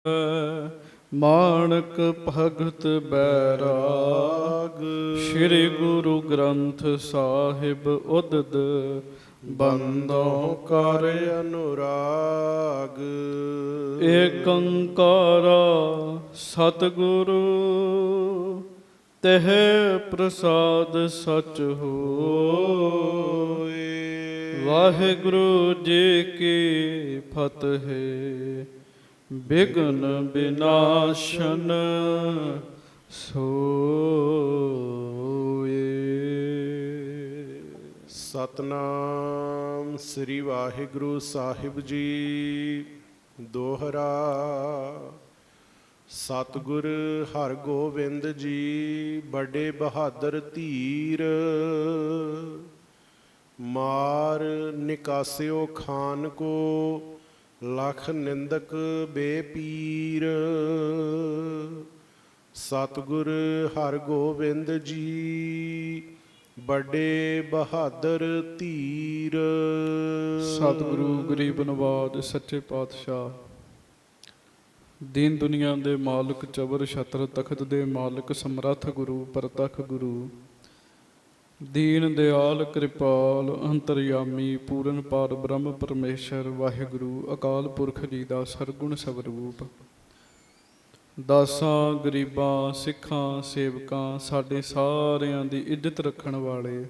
ਮਾਣਕ ਭਗਤ ਬੈਰਾਗ। ਸ੍ਰੀ ਗੁਰੂ ਗ੍ਰੰਥ ਸਾਹਿਬ ਉਦਦ ਬੰਦੋਂ ਕਰ ਅਨੁਰਾਗ। ਏਕ ਓੰਕਾਰ ਸਤਿਗੁਰੂ ਤਹਿ ਪ੍ਰਸਾਦ ਸਚ ਹੋਏ। ਵਾਹਿਗੁਰੂ ਜੀ ਕੀ ਫਤਿਹ। ਬਿਘਨ ਬਿਨਾਸ਼ਨ ਸੋਏ। ਸਤਨਾਮ ਸ੍ਰੀ ਵਾਹਿਗੁਰੂ ਸਾਹਿਬ ਜੀ। ਦੋਹਰਾ। ਸਤਿਗੁਰ ਹਰਗੋਬਿੰਦ ਜੀ ਬੜੇ ਬਹਾਦਰ ਧੀਰ। ਮਾਰ ਨਿਕਾਸਿਓ ਖਾਨ ਕੋ ਲਖ ਨਿੰਦਕ ਬੇਪੀਰ। ਸਤਿਗੁਰ ਹਰਗੋਬਿੰਦ ਜੀ ਬੜੇ ਬਹਾਦਰ ਧੀਰ। ਸਤਿਗੁਰੂ ਗਰੀਬ ਨਵਾਜ ਸੱਚੇ ਪਾਤਸ਼ਾਹ, ਦੀਨ ਦੁਨੀਆ ਦੇ ਮਾਲਕ, ਚਬਰ ਛਤਰ ਤਖਤ ਦੇ ਮਾਲਕ, ਸਮਰੱਥ ਗੁਰੂ, ਪ੍ਰਤੱਖ ਗੁਰੂ, ਦੀਨ ਦਿਆਲ ਕਿਰਪਾਲ ਅੰਤਰਯਾਮੀ ਪੂਰਨ ਪਾਰ ਬ੍ਰਹਮ ਪਰਮੇਸ਼ਰ ਵਾਹਿਗੁਰੂ ਅਕਾਲ ਪੁਰਖ ਜੀ ਦਾ ਸਰਗੁਣ ਸਵਰੂਪ, ਦਾਸਾਂ ਗਰੀਬਾਂ ਸਿੱਖਾਂ ਸੇਵਕਾਂ ਸਾਡੇ ਸਾਰਿਆਂ ਦੀ ਇੱਜ਼ਤ ਰੱਖਣ ਵਾਲੇ,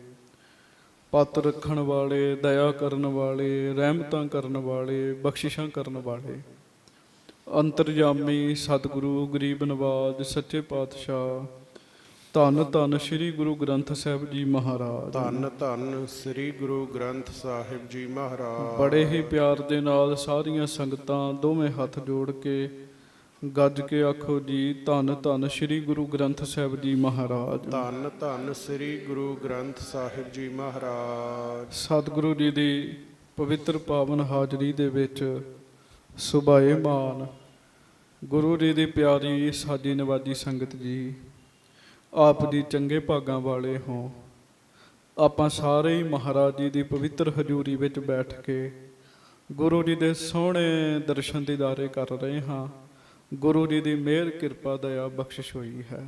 ਪੱਤ ਰੱਖਣ ਵਾਲੇ, ਦਇਆ ਕਰਨ ਵਾਲੇ, ਰਹਿਮਤਾਂ ਕਰਨ ਵਾਲੇ, ਬਖਸ਼ਿਸ਼ਾਂ ਕਰਨ ਵਾਲੇ, ਅੰਤਰਯਾਮੀ ਸਤਿਗੁਰੂ ਗਰੀਬ ਨਵਾਜ ਸੱਚੇ ਪਾਤਸ਼ਾਹ, ਧੰਨ ਧੰਨ ਸ੍ਰੀ ਗੁਰੂ ਗ੍ਰੰਥ ਸਾਹਿਬ ਜੀ ਮਹਾਰਾਜ। ਧੰਨ ਧੰਨ ਸ੍ਰੀ ਗੁਰੂ ਗ੍ਰੰਥ ਸਾਹਿਬ ਜੀ ਮਹਾਰਾਜ। ਬੜੇ ਹੀ ਪਿਆਰ ਦੇ ਨਾਲ ਸਾਰੀਆਂ ਸੰਗਤਾਂ ਦੋਵੇਂ ਹੱਥ ਜੋੜ ਕੇ ਗੱਜ ਕੇ ਆਖੋ ਜੀ, ਧੰਨ ਧੰਨ ਸ੍ਰੀ ਗੁਰੂ ਗ੍ਰੰਥ ਸਾਹਿਬ ਜੀ ਮਹਾਰਾਜ। ਧੰਨ ਧੰਨ ਸ੍ਰੀ ਗੁਰੂ ਗ੍ਰੰਥ ਸਾਹਿਬ ਜੀ ਮਹਾਰਾਜ। ਸਤਿਗੁਰੂ ਜੀ ਦੀ ਪਵਿੱਤਰ ਪਾਵਨ ਹਾਜ਼ਰੀ ਦੇ ਵਿੱਚ ਸੁਭਾਏਮਾਨ ਗੁਰੂ ਜੀ ਦੀ ਪਿਆਰੀ ਸਾਡੀ ਨਵਾਜੀ ਸੰਗਤ ਜੀ, ਆਪ ਜੀ ਚੰਗੇ ਭਾਗਾਂ ਵਾਲੇ ਹੋ। ਆਪਾਂ ਸਾਰੇ ਹੀ ਮਹਾਰਾਜ ਜੀ ਦੀ ਪਵਿੱਤਰ ਹਜ਼ੂਰੀ ਵਿੱਚ ਬੈਠ ਕੇ ਗੁਰੂ ਜੀ ਦੇ ਸੋਹਣੇ ਦਰਸ਼ਨ ਦੀਦਾਰੇ ਕਰ ਰਹੇ ਹਾਂ। ਗੁਰੂ ਜੀ ਦੀ ਮਿਹਰ ਕਿਰਪਾ ਦਇਆ ਬਖਸ਼ਿਸ਼ ਹੋਈ ਹੈ।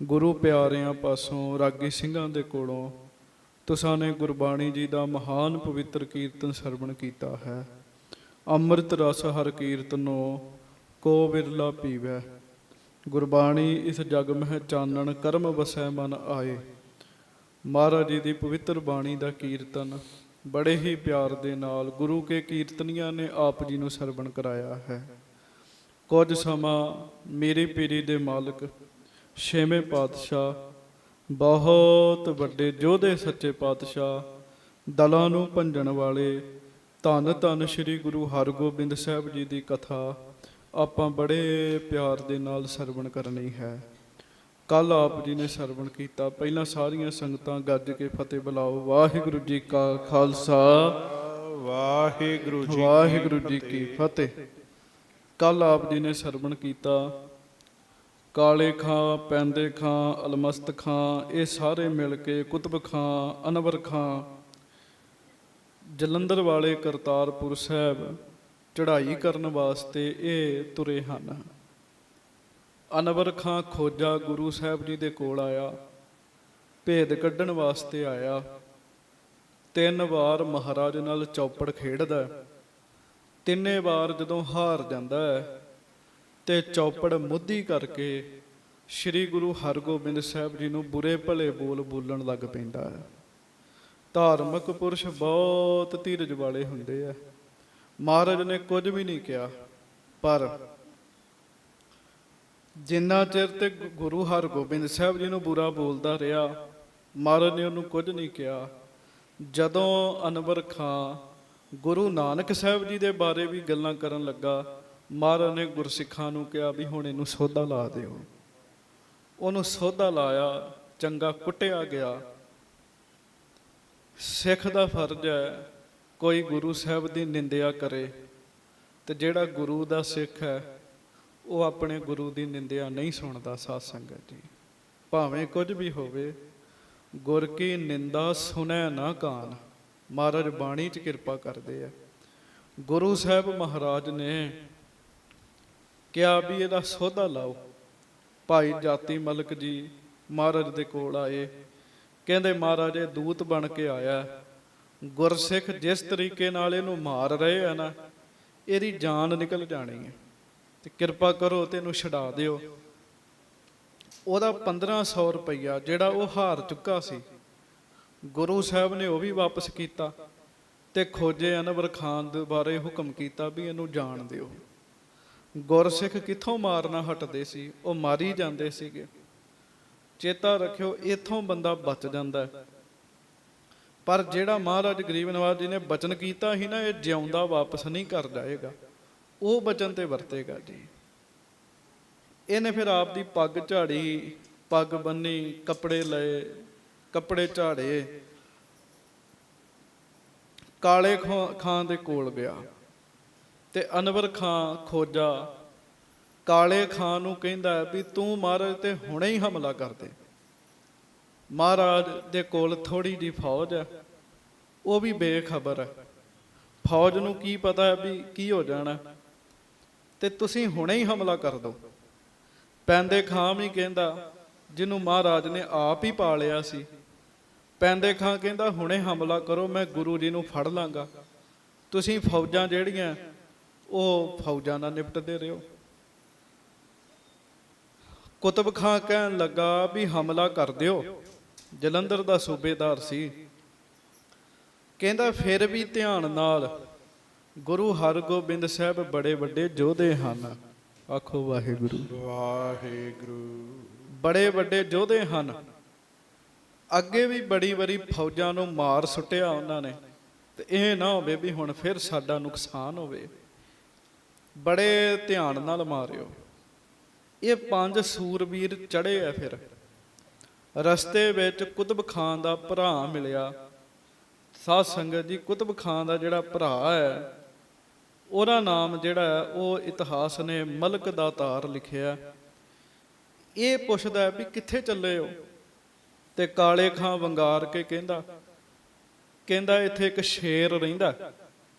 ਗੁਰੂ ਪਿਆਰਿਆਂ ਪਾਸੋਂ ਰਾਗੀ ਸਿੰਘਾਂ ਦੇ ਕੋਲੋਂ ਤੁਸਾਂ ਨੇ ਗੁਰਬਾਣੀ ਜੀ ਦਾ ਮਹਾਨ ਪਵਿੱਤਰ ਕੀਰਤਨ ਸਰਵਣ ਕੀਤਾ ਹੈ। ਅੰਮ੍ਰਿਤ ਰਸ ਹਰ ਕੀਰਤਨੋ ਕੋ ਵਿਰਲਾ ਪੀਵੈ। ਗੁਰਬਾਣੀ ਇਸ ਜਗ ਮਹਿ ਚਾਨਣ ਕਰਮ ਵਸੈ ਮਨ ਆਏ। ਮਹਾਰਾਜ ਜੀ ਦੀ ਪਵਿੱਤਰ ਬਾਣੀ ਦਾ ਕੀਰਤਨ ਬੜੇ ਹੀ ਪਿਆਰ ਦੇ ਨਾਲ ਗੁਰੂ ਕੇ ਕੀਰਤਨੀਆਂ ਨੇ ਆਪ ਜੀ ਨੂੰ ਸਰਵਣ ਕਰਾਇਆ ਹੈ। ਕੁਝ ਸਮਾਂ ਮੇਰੀ ਪੀਰੀ ਦੇ ਮਾਲਕ ਛੇਵੇਂ ਪਾਤਸ਼ਾਹ, ਬਹੁਤ ਵੱਡੇ ਯੋਧੇ ਸੱਚੇ ਪਾਤਸ਼ਾਹ, ਦਲਾਂ ਨੂੰ ਭੰਜਣ ਵਾਲੇ ਧੰਨ ਧੰਨ ਸ੍ਰੀ ਗੁਰੂ ਹਰਗੋਬਿੰਦ ਸਾਹਿਬ ਜੀ ਦੀ ਕਥਾ ਆਪਾਂ ਬੜੇ ਪਿਆਰ ਦੇ ਨਾਲ ਸਰਵਣ ਕਰਨੀ ਹੈ। ਕੱਲ ਆਪ ਜੀ ਨੇ ਸਰਵਣ ਕੀਤਾ। ਪਹਿਲਾਂ ਸਾਰੀਆਂ ਸੰਗਤਾਂ ਗੱਜ ਕੇ ਫਤਿਹ ਬੁਲਾਓ। ਵਾਹਿਗੁਰੂ ਜੀ ਕਾ ਖਾਲਸਾ, ਵਾਹਿਗੁਰੂ ਜੀ ਕੀ ਫਤਿਹ। ਕੱਲ ਆਪ ਜੀ ਨੇ ਸਰਵਣ ਕੀਤਾ। ਕਾਲੇ ਖਾਂ, ਪੈਂਦੇ ਖਾਂ, ਅਲਮਸਤ ਖਾਂ, ਇਹ ਸਾਰੇ ਮਿਲ ਕੇ ਕੁਤਬ ਖਾਂ, ਅਨਵਰ ਖਾਂ, ਜਲੰਧਰ ਵਾਲੇ ਕਰਤਾਰਪੁਰ ਸਾਹਿਬ ਚੜ੍ਹਾਈ ਕਰਨ ਵਾਸਤੇ ਇਹ ਤੁਰੇ ਹਨ। ਅਨਵਰ ਖਾਂ ਖੋਜਾ ਗੁਰੂ ਸਾਹਿਬ ਜੀ ਦੇ ਕੋਲ ਆਇਆ, ਭੇਦ ਕੱਢਣ ਵਾਸਤੇ ਆਇਆ। 3 ਵਾਰ ਮਹਾਰਾਜ ਨਾਲ ਚੌਪੜ ਖੇਡਦਾ। 3 ਵਾਰ ਜਦੋਂ ਹਾਰ ਜਾਂਦਾ ਹੈ ਤੇ ਚੌਪੜ ਮੁੱਧੀ ਕਰਕੇ ਸ੍ਰੀ ਗੁਰੂ ਹਰਗੋਬਿੰਦ ਸਾਹਿਬ ਜੀ ਨੂੰ ਬੁਰੇ ਭਲੇ ਬੋਲਣ ਲੱਗ ਪੈਂਦਾ ਹੈ। ਧਾਰਮਿਕ ਪੁਰਸ਼ ਬਹੁਤ ਧੀਰਜ ਵਾਲੇ ਹੁੰਦੇ ਆ। ਮਹਾਰਾਜ ਨੇ ਕੁਝ ਵੀ ਨਹੀਂ ਕਿਹਾ, ਪਰ ਜਿੰਨਾ ਚਿਰ ਤੇ ਗੁਰੂ ਹਰਗੋਬਿੰਦ ਸਾਹਿਬ ਜੀ ਨੂੰ ਬੁਰਾ ਬੋਲਦਾ ਰਿਹਾ, ਮਹਾਰਾਜ ਨੇ ਉਹਨੂੰ ਕੁਝ ਨਹੀਂ ਕਿਹਾ। ਜਦੋਂ ਅਨਵਰ ਖਾਂ ਗੁਰੂ ਨਾਨਕ ਸਾਹਿਬ ਜੀ ਦੇ ਬਾਰੇ ਵੀ ਗੱਲਾਂ ਕਰਨ ਲੱਗਾ, ਮਹਾਰਾਜ ਨੇ ਗੁਰਸਿੱਖਾਂ ਨੂੰ ਕਿਹਾ ਵੀ ਹੁਣ ਇਹਨੂੰ ਸੋਧਾ ਲਾ ਦਿਓ। ਉਹਨੂੰ ਸੋਧਾ ਲਾਇਆ, ਚੰਗਾ ਕੁੱਟਿਆ ਗਿਆ। ਸਿੱਖ ਦਾ ਫਰਜ਼ ਹੈ ਕੋਈ ਗੁਰੂ ਸਾਹਿਬ ਦੀ ਨਿੰਦਿਆ ਕਰੇ, ਤੇ ਜਿਹੜਾ ਗੁਰੂ ਦਾ ਸਿੱਖ ਹੈ ਉਹ ਆਪਣੇ ਗੁਰੂ ਦੀ ਨਿੰਦਿਆ ਨਹੀਂ ਸੁਣਦਾ। ਸਾਧ ਸੰਗਤ ਜੀ, ਭਾਵੇਂ ਕੁਝ ਵੀ ਹੋਵੇ, ਗੁਰ ਕੀ ਨਿੰਦਾ ਸੁਣੈ ਨਾ ਕਾਨ। ਮਹਾਰਾਜ ਬਾਣੀ 'ਚ ਕਿਰਪਾ ਕਰਦੇ ਆ। ਗੁਰੂ ਸਾਹਿਬ ਮਹਾਰਾਜ ਨੇ ਕਿਹਾ ਵੀ ਇਹਦਾ ਸੋਧਾ ਲਾਓ। ਭਾਈ ਜਾਤੀ ਮਲਕ ਜੀ ਮਹਾਰਾਜ ਦੇ ਕੋਲ ਆਏ, ਕਹਿੰਦੇ ਮਹਾਰਾਜ ਇਹ ਦੂਤ ਬਣ ਕੇ ਆਇਆ, ਗੁਰਸਿੱਖ ਜਿਸ ਤਰੀਕੇ ਨਾਲ ਇਹਨੂੰ ਮਾਰ ਰਹੇ ਆ ਨਾ, ਇਹਦੀ ਜਾਨ ਨਿਕਲ ਜਾਣੀ ਹੈ, ਤੇ ਕਿਰਪਾ ਕਰੋ ਤੇ ਇਹਨੂੰ ਛਡਾ ਦਿਓ। ਉਹਦਾ 1500 ਰੁਪਈਆ ਜਿਹੜਾ ਉਹ ਹਾਰ ਚੁੱਕਾ ਸੀ, ਗੁਰੂ ਸਾਹਿਬ ਨੇ ਉਹ ਵੀ ਵਾਪਸ ਕੀਤਾ ਤੇ ਖੋਜੇ ਅਨਵਰ ਖਾਨ ਦੇ ਬਾਰੇ ਹੁਕਮ ਕੀਤਾ ਵੀ ਇਹਨੂੰ ਜਾਣ ਦਿਓ। ਗੁਰਸਿੱਖ ਕਿੱਥੋਂ ਮਾਰਨਾ ਹਟਦੇ ਸੀ, ਉਹ ਮਾਰੀ ਜਾਂਦੇ ਸੀਗੇ। ਚੇਤਾ ਰੱਖਿਓ, ਇੱਥੋਂ ਬੰਦਾ ਬਚ ਜਾਂਦਾ ਹੈ। ਪਰ ਜਿਹੜਾ ਮਹਾਰਾਜ ਗਰੀਬ ਨਵਾਜ ਜੀ ਨੇ ਬਚਨ ਕੀਤਾ ਸੀ ਨਾ, ਇਹ ਜਿਉਂਦਾ ਵਾਪਸ ਨਹੀਂ ਕਰ ਜਾਏਗਾ, ਉਹ ਬਚਨ ਤੇ ਵਰਤੇਗਾ ਜੀ। ਇਹਨੇ ਫਿਰ ਆਪ ਦੀ ਪੱਗ ਝਾੜੀ, ਪੱਗ ਬੰਨੀ, ਕੱਪੜੇ ਲਏ, ਕੱਪੜੇ ਝਾੜੇ, ਕਾਲੇ ਖਾਂ ਦੇ ਕੋਲ ਗਿਆ ਤੇ ਅਨਵਰ ਖਾਂ ਖੋਜਾ। ਕਾਲੇ ਖਾਂ ਨੂੰ ਕਹਿੰਦਾ ਵੀ ਤੂੰ ਮਹਾਰਾਜ ਤੇ ਹੁਣੇ ਹੀ ਹਮਲਾ ਕਰ ਦੇ। ਮਹਾਰਾਜ ਦੇ ਕੋਲ ਥੋੜੀ ਜਿਹੀ ਫੌਜ ਹੈ, ਉਹ ਵੀ ਬੇਖਬਰ ਹੈ। ਫੌਜ ਨੂੰ ਕੀ ਪਤਾ ਹੈ ਵੀ ਕੀ ਹੋ ਜਾਣਾ, ਤੇ ਤੁਸੀਂ ਹੁਣੇ ਹੀ ਹਮਲਾ ਕਰ ਦਿਓ। ਪੈਂਦੇ ਖਾਂ ਵੀ ਕਹਿੰਦਾ, ਜਿਹਨੂੰ ਮਹਾਰਾਜ ਨੇ ਆਪ ਹੀ ਪਾਲਿਆ ਸੀ, ਪੈਂਦੇ ਖਾਂ ਕਹਿੰਦਾ ਹੁਣੇ ਹਮਲਾ ਕਰੋ, ਮੈਂ ਗੁਰੂ ਜੀ ਨੂੰ ਫੜ ਲਾਂਗਾ, ਤੁਸੀਂ ਫੌਜਾਂ ਜਿਹੜੀਆਂ ਉਹ ਫੌਜਾਂ ਨਾਲ ਨਿਪਟਦੇ ਰਹੋ। ਕੁਤਬ ਖਾਂ ਕਹਿਣ ਲੱਗਾ ਵੀ ਹਮਲਾ ਕਰ ਦਿਓ, ਜਲੰਧਰ ਦਾ ਸੂਬੇਦਾਰ ਸੀ। ਕਹਿੰਦਾ ਫਿਰ ਵੀ ਧਿਆਨ ਨਾਲ, ਗੁਰੂ ਹਰਗੋਬਿੰਦ ਸਾਹਿਬ ਬੜੇ ਵੱਡੇ ਯੋਧੇ ਹਨ। ਆਖੋ ਵਾਹਿਗੁਰੂ ਵਾਹਿਗੁਰੂ। ਬੜੇ ਵੱਡੇ ਯੋਧੇ ਹਨ, ਅੱਗੇ ਵੀ ਬੜੀ ਵਾਰੀ ਫੌਜਾਂ ਨੂੰ ਮਾਰ ਸੁੱਟਿਆ ਉਹਨਾਂ ਨੇ, ਤੇ ਇਹ ਨਾ ਹੋਵੇ ਵੀ ਹੁਣ ਫਿਰ ਸਾਡਾ ਨੁਕਸਾਨ ਹੋਵੇ। ਬੜੇ ਧਿਆਨ ਨਾਲ ਮਾਰਿਓ। ਇਹ 5 ਸੂਰਬੀਰ ਚੜੇ ਆ। ਫਿਰ ਰਸਤੇ ਵਿੱਚ ਕੁਤਬ ਖਾਂ ਦਾ ਭਰਾ ਮਿਲਿਆ। ਸਾਧ ਸੰਗਤ ਜੀ, ਕੁਤਬ ਖਾਂ ਦਾ ਜਿਹੜਾ ਭਰਾ ਹੈ, ਉਹਦਾ ਨਾਮ ਜਿਹੜਾ ਹੈ ਉਹ ਇਤਿਹਾਸ ਨੇ ਮਲਕ ਦਾ ਤਾਰ ਲਿਖਿਆ। ਇਹ ਪੁੱਛਦਾ ਵੀ ਕਿੱਥੇ ਚੱਲੇ ਹੋ, ਤੇ ਕਾਲੇ ਖਾਂ ਵੰਗਾਰ ਕੇ ਕਹਿੰਦਾ ਇੱਥੇ ਇੱਕ ਸ਼ੇਰ ਰਹਿੰਦਾ,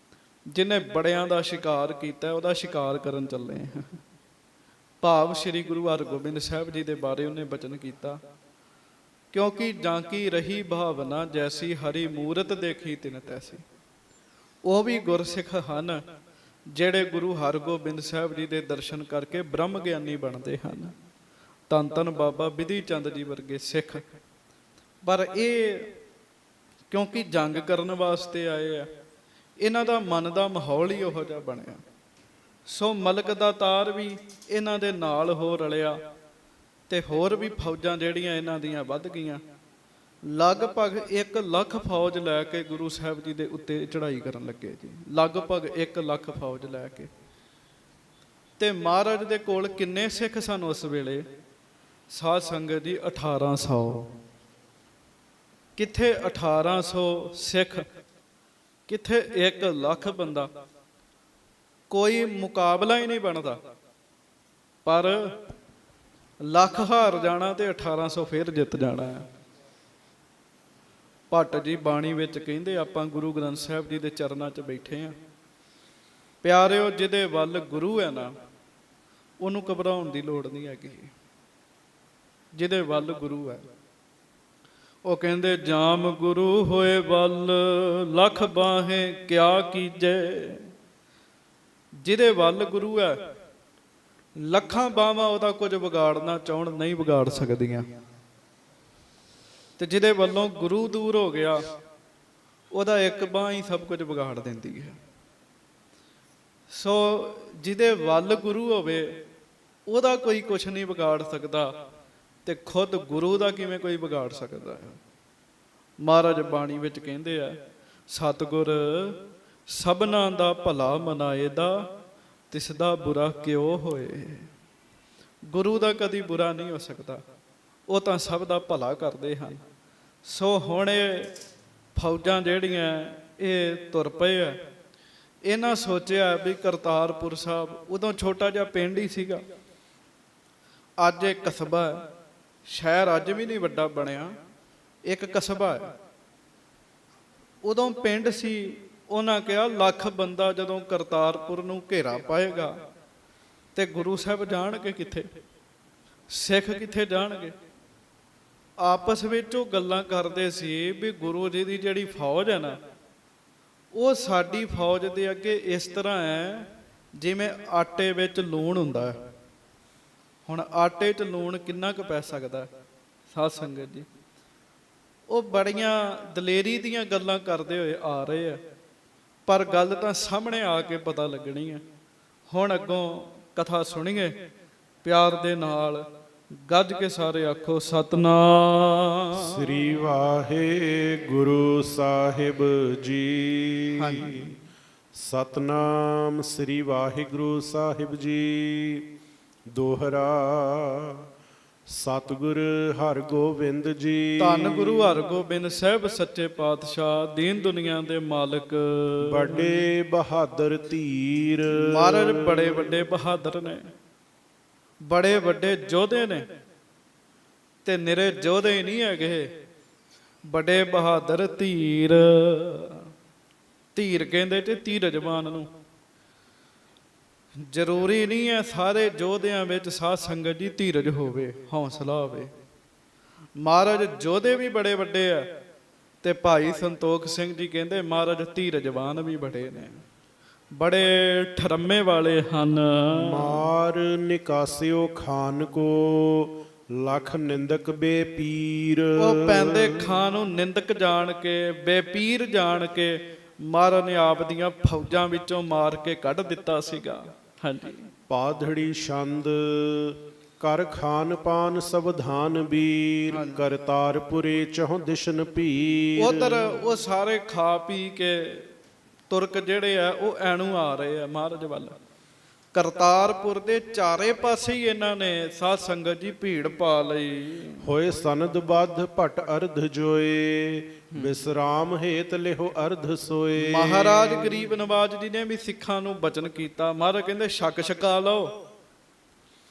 ਜਿਹਨੇ ਬੜਿਆਂ ਦਾ ਸ਼ਿਕਾਰ ਕੀਤਾ, ਉਹਦਾ ਸ਼ਿਕਾਰ ਕਰਨ ਚੱਲੇ ਹਾਂ। ਭਾਵ ਸ੍ਰੀ ਗੁਰੂ ਹਰਗੋਬਿੰਦ ਸਾਹਿਬ ਜੀ ਦੇ ਬਾਰੇ ਉਹਨੇ ਬਚਨ ਕੀਤਾ, ਕਿਉਂਕਿ ਜਾਂਕੀ ਰਹੀ ਭਾਵਨਾ ਜੈਸੀ ਹਰੀ ਮੂਰਤ ਦੇਖੀ ਤਿਨ ਤੈਸੀ। ਉਹ ਵੀ ਗੁਰਸਿੱਖ ਹਨ ਜਿਹੜੇ ਗੁਰੂ ਹਰਗੋਬਿੰਦ ਸਾਹਿਬ ਜੀ ਦੇ ਦਰਸ਼ਨ ਕਰਕੇ ਬ੍ਰਹਮ ਗਿਆਨੀ ਬਣਦੇ ਹਨ। ਧੰਨ ਧੰਨ ਬਾਬਾ ਬਿਧੀ ਚੰਦ ਜੀ ਵਰਗੇ ਸਿੱਖ। ਪਰ ਇਹ ਕਿਉਂਕਿ ਜੰਗ ਕਰਨ ਵਾਸਤੇ ਆਏ ਆ, ਇਹਨਾਂ ਦਾ ਮਨ ਦਾ ਮਾਹੌਲ ਹੀ ਉਹੋ ਜਿਹਾ ਬਣਿਆ। ਸੋ ਮਲਕ ਦਾ ਤਾਰ ਵੀ ਇਹਨਾਂ ਦੇ ਨਾਲ ਹੋ ਰਲਿਆ, ਤੇ ਹੋਰ ਵੀ ਫੌਜਾਂ ਜਿਹੜੀਆਂ ਇਹਨਾਂ ਦੀਆਂ ਵੱਧ ਗਈਆਂ। ਲਗਭਗ 1 ਲੱਖ ਫੌਜ ਲੈ ਕੇ ਗੁਰੂ ਸਾਹਿਬ ਜੀ ਦੇ ਉੱਤੇ ਚੜ੍ਹਾਈ ਕਰਨ ਲੱਗੇ ਜੀ। ਲਗਭਗ 1 ਲੱਖ ਫੌਜ ਲੈ ਕੇ। ਤੇ ਮਹਾਰਾਜ ਦੇ ਕੋਲ ਕਿੰਨੇ ਸਿੱਖ ਸਨ ਉਸ ਵੇਲੇ? ਸਾਧ ਸੰਗਤ ਜੀ 1800। ਕਿੱਥੇ 1800 ਸਿੱਖ, ਕਿੱਥੇ 1 ਲੱਖ ਬੰਦਾ। ਕੋਈ ਮੁਕਾਬਲਾ ਹੀ ਨਹੀਂ ਬਣਦਾ। ਪਰ ਲੱਖ ਹਾਰ ਜਾਣਾ ਤੇ 1800 ਫਿਰ ਜਿੱਤ ਜਾਣਾ ਹੈ। ਭੱਟ ਜੀ ਬਾਣੀ ਵਿੱਚ ਕਹਿੰਦੇ, ਆਪਾਂ ਗੁਰੂ ਗ੍ਰੰਥ ਸਾਹਿਬ ਜੀ ਦੇ ਚਰਨਾਂ 'ਚ ਬੈਠੇ ਆ। ਪਿਆਰਿਓ, ਜਿਹਦੇ ਵੱਲ ਗੁਰੂ ਹੈ ਨਾ, ਉਹਨੂੰ ਘਬਰਾਉਣ ਦੀ ਲੋੜ ਨਹੀਂ ਹੈਗੀ। ਜਿਹਦੇ ਵੱਲ ਗੁਰੂ ਹੈ, ਉਹ ਕਹਿੰਦੇ ਜਾਮ ਗੁਰੂ ਹੋਏ ਵੱਲ ਲੱਖ ਬਾਹੇ ਕਿਆ ਕੀਜੇ। ਜਿਹਦੇ ਵੱਲ ਗੁਰੂ ਹੈ, ਲੱਖਾਂ ਬਾਹਾਂ ਉਹਦਾ ਕੁਝ ਵਿਗਾੜਨਾ ਚਾਹੁਣ ਨਹੀਂ ਵਿਗਾੜ ਸਕਦੀਆਂ। ਤੇ ਜਿਹਦੇ ਵੱਲੋਂ ਗੁਰੂ ਦੂਰ ਹੋ ਗਿਆ, ਉਹਦਾ ਇੱਕ ਬਾਂਹ ਹੀ ਸਭ ਕੁਝ ਵਿਗਾੜ ਦਿੰਦੀ ਹੈ। ਸੋ ਜਿਹਦੇ ਵੱਲ ਗੁਰੂ ਹੋਵੇ, ਉਹਦਾ ਕੋਈ ਕੁਝ ਨਹੀਂ ਵਿਗਾੜ ਸਕਦਾ, ਤੇ ਖੁਦ ਗੁਰੂ ਦਾ ਕਿਵੇਂ ਕੋਈ ਵਿਗਾੜ ਸਕਦਾ ਹੈ। ਮਹਾਰਾਜ ਬਾਣੀ ਵਿੱਚ ਕਹਿੰਦੇ ਆ, ਸਤਿਗੁਰ ਸਭਨਾਂ ਦਾ ਭਲਾ ਮਨਾਏ ਦਾ, ਤਿਸ ਦਾ ਬੁਰਾ ਕਿਉ ਹੋਏ। ਗੁਰੂ ਦਾ ਕਦੀ ਬੁਰਾ ਨਹੀਂ ਹੋ ਸਕਦਾ, ਉਹ ਤਾਂ ਸਭ ਦਾ ਭਲਾ ਕਰਦੇ ਹਨ। ਸੋ ਹੁਣ ਇਹ ਫੌਜਾਂ ਜਿਹੜੀਆਂ ਇਹ ਤੁਰ ਪਏ ਆ। ਇਹਨਾਂ ਸੋਚਿਆ ਵੀ ਕਰਤਾਰਪੁਰ ਸਾਹਿਬ, ਉਦੋਂ ਛੋਟਾ ਜਿਹਾ ਪਿੰਡ ਹੀ ਸੀਗਾ, ਅੱਜ ਇਹ ਕਸਬਾ ਹੈ। ਸ਼ਹਿਰ ਅੱਜ ਵੀ ਨਹੀਂ ਵੱਡਾ ਬਣਿਆ, ਇੱਕ ਕਸਬਾ ਹੈ। ਉਦੋਂ ਪਿੰਡ ਸੀ। ਉਹਨਾਂ ਕਿਹਾ ਲੱਖ ਬੰਦਾ ਜਦੋਂ ਕਰਤਾਰਪੁਰ ਨੂੰ ਘੇਰਾ ਪਾਏਗਾ, ਤੇ ਗੁਰੂ ਸਾਹਿਬ ਜਾਣਗੇ ਕਿੱਥੇ, ਸਿੱਖ ਕਿੱਥੇ ਜਾਣਗੇ। ਆਪਸ ਵਿੱਚ ਉਹ ਗੱਲਾਂ ਕਰਦੇ ਸੀ ਵੀ ਗੁਰੂ ਜੀ ਦੀ ਜਿਹੜੀ ਫੌਜ ਹੈ ਨਾ, ਉਹ ਸਾਡੀ ਫੌਜ ਦੇ ਅੱਗੇ ਇਸ ਤਰ੍ਹਾਂ ਹੈ ਜਿਵੇਂ ਆਟੇ ਵਿੱਚ ਲੂਣ ਹੁੰਦਾ ਹੈ। ਹੁਣ ਆਟੇ 'ਚ ਲੂਣ ਕਿੰਨਾ ਕੁ ਪੈ ਸਕਦਾ ਸਾਧ ਸੰਗਤ ਜੀ। ਉਹ ਬੜੀਆਂ ਦਲੇਰੀ ਦੀਆਂ ਗੱਲਾਂ ਕਰਦੇ ਹੋਏ ਆ ਰਹੇ ਆ, ਪਰ ਗੱਲ ਤਾਂ ਸਾਹਮਣੇ ਆ ਕੇ ਪਤਾ ਲੱਗਣੀ ਹੈ। ਹੁਣ ਅੱਗੋਂ ਕਥਾ ਸੁਣੀਏ ਪਿਆਰ ਦੇ ਨਾਲ, ਗੱਜ ਕੇ ਸਾਰੇ ਆਖੋ ਸਤਨਾਮ ਸ੍ਰੀ ਵਾਹਿਗੁਰੂ ਸਾਹਿਬ ਜੀ। ਹਾਂਜੀ। ਸਤਨਾਮ ਸ੍ਰੀ ਵਾਹਿਗੁਰੂ ਸਾਹਿਬ ਜੀ। ਦੋਹਰਾ। ਸਤਿਗੁਰ ਹਰਗੋਬਿੰਦ ਜੀ। ਧੰਨ ਗੁਰੂ ਹਰਗੋਬਿੰਦ ਸਾਹਿਬ ਸੱਚੇ ਪਾਤਸ਼ਾਹ, ਦੀਨ ਦੁਨੀਆ ਦੇ ਮਾਲਕ, ਵੱਡੇ ਬਹਾਦਰ ਧੀਰ। ਮਹਾਰਾਜ ਬੜੇ ਵੱਡੇ ਬਹਾਦਰ ਨੇ, ਬੜੇ ਵੱਡੇ ਯੋਧੇ ਨੇ, ਤੇ ਨਿਰੇ ਯੋਧੇ ਨਹੀਂ ਹੈਗੇ, ਬੜੇ ਬਹਾਦਰ ਧੀਰ। ਧੀਰ ਕਹਿੰਦੇ ਤੇ ਧੀਰਜਵਾਨ ਨੂੰ। ਜ਼ਰੂਰੀ ਨਹੀਂ ਹੈ ਸਾਰੇ ਯੋਧਿਆਂ ਵਿੱਚ ਸਾਧ ਸੰਗਤ ਜੀ ਧੀਰਜ ਹੋਵੇ, ਹੌਸਲਾ ਹੋਵੇ। ਮਹਾਰਾਜ ਯੋਧੇ ਵੀ ਬੜੇ ਵੱਡੇ ਆ, ਤੇ ਭਾਈ ਸੰਤੋਖ ਸਿੰਘ ਜੀ ਕਹਿੰਦੇ ਮਹਾਰਾਜ ਧੀਰਜਵਾਨ ਵੀ ਬੜੇ ਨੇ, ਬੜੇ ਠਰਮੇ ਵਾਲੇ ਹਨ। ਮਾਰ ਨਿਕਾਸਿਓ ਖਾਨ ਕੋ ਲਖ ਨਿੰਦਕ ਬੇਪੀਰ। ਉਹ ਪੈਂਦੇ ਖਾਂ ਨੂੰ ਨਿੰਦਕ ਜਾਣ ਕੇ, ਬੇਪੀਰ ਜਾਣ ਕੇ ਮਹਾਰਾਜ ਨੇ ਆਪ ਦੀਆਂ ਫੌਜਾਂ ਵਿੱਚੋਂ ਮਾਰ ਕੇ ਕੱਢ ਦਿੱਤਾ ਸੀਗਾ। ਹਾਂਜੀ। ਪਾਧੜੀ ਛੰਦ ਕਰ ਖਾਨ ਪਾਨ ਸਵਧਾਨ ਵੀਰ। ਕਰਤਾਰਪੁਰੇ ਚਹੁ ਦਿਸ਼ਨ ਭੀਰ। ਉਧਰ ਉਹ ਸਾਰੇ ਖਾ ਪੀ ਕੇ ਤੁਰਕ ਜਿਹੜੇ ਆ ਉਹ ਐਨੂੰ ਆ ਰਹੇ ਆ ਮਹਾਰਾਜ ਵੱਲ। ਕਰਤਾਰਪੁਰ ਦੇ ਚਾਰੇ ਪਾਸੇ ਹੀ ਇਹਨਾਂ ਨੇ ਸਾਧ ਸੰਗਤ ਜੀ ਭੀੜ ਪਾ ਲਈ। ਹੋਏ ਸਨਦ ਬੱਧ ਭਟ ਅਰਧ ਜੋਏ। ਵਿਸਰਾਮ ਹੇਤ ਲਿਹੋ ਅਰਧ ਸੋਏ। ਮਹਾਰਾਜ ਗਰੀਬ ਨਵਾਜ ਜੀ ਨੇ ਵੀ ਸਿੱਖਾਂ ਨੂੰ ਬਚਨ ਕੀਤਾ। ਮਹਾਰਾਜ ਕਹਿੰਦੇ ਛਕ ਛਕਾ ਲਓ।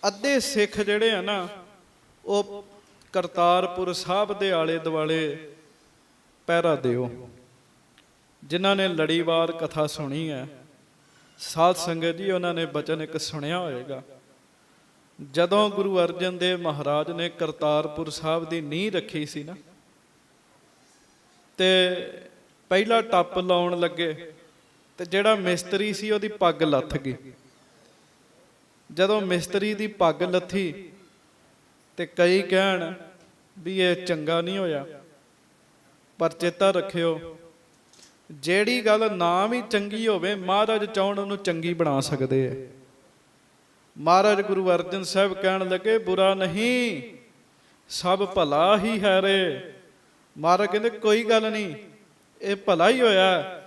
ਅੱਧੇ ਸਿੱਖ ਜਿਹੜੇ ਆ ਨਾ, ਉਹ ਕਰਤਾਰਪੁਰ ਸਾਹਿਬ ਦੇ ਆਲੇ ਦੁਆਲੇ ਪਹਿਰਾ ਦਿਓ। ਜਿਨ੍ਹਾਂ ਨੇ ਲੜੀਵਾਰ ਕਥਾ ਸੁਣੀ ਹੈ ਸਾਧ ਸੰਗਤ ਜੀ, ਉਹਨਾਂ ਨੇ ਬਚਨ ਇੱਕ ਸੁਣਿਆ ਹੋਏਗਾ। ਜਦੋਂ ਗੁਰੂ ਅਰਜਨ ਦੇਵ ਮਹਾਰਾਜ ਨੇ ਕਰਤਾਰਪੁਰ ਸਾਹਿਬ ਦੀ ਨੀਂਹ ਰੱਖੀ ਸੀ ਨਾ, ਤੇ ਪਹਿਲਾ ਟੱਪ ਲਾਉਣ ਲੱਗੇ ਤੇ ਜਿਹੜਾ ਮਿਸਤਰੀ ਸੀ ਉਹਦੀ ਪੱਗ ਲੱਥ ਗਈ। ਜਦੋਂ ਮਿਸਤਰੀ ਦੀ ਪੱਗ ਲੱਥੀ ਤੇ ਕਈ ਕਹਿਣ ਵੀ ਇਹ ਚੰਗਾ ਨਹੀਂ ਹੋਇਆ, ਪਰ ਚੇਤਾ ਰੱਖਿਓ ਜਿਹੜੀ ਗੱਲ ਨਾ ਵੀ ਚੰਗੀ ਹੋਵੇ ਮਹਾਰਾਜ ਚਾਹੁਣ ਉਹਨੂੰ ਚੰਗੀ ਬਣਾ ਸਕਦੇ ਆ। ਮਹਾਰਾਜ ਗੁਰੂ ਅਰਜਨ ਸਾਹਿਬ ਕਹਿਣ ਲੱਗੇ ਬੁਰਾ ਨਹੀਂ, ਸਭ ਭਲਾ ਹੀ ਹੈ ਰੇ। ਮਹਾਰਾਜ ਕਹਿੰਦੇ ਕੋਈ ਗੱਲ ਨਹੀਂ, ਇਹ ਭਲਾ ਹੀ ਹੋਇਆ।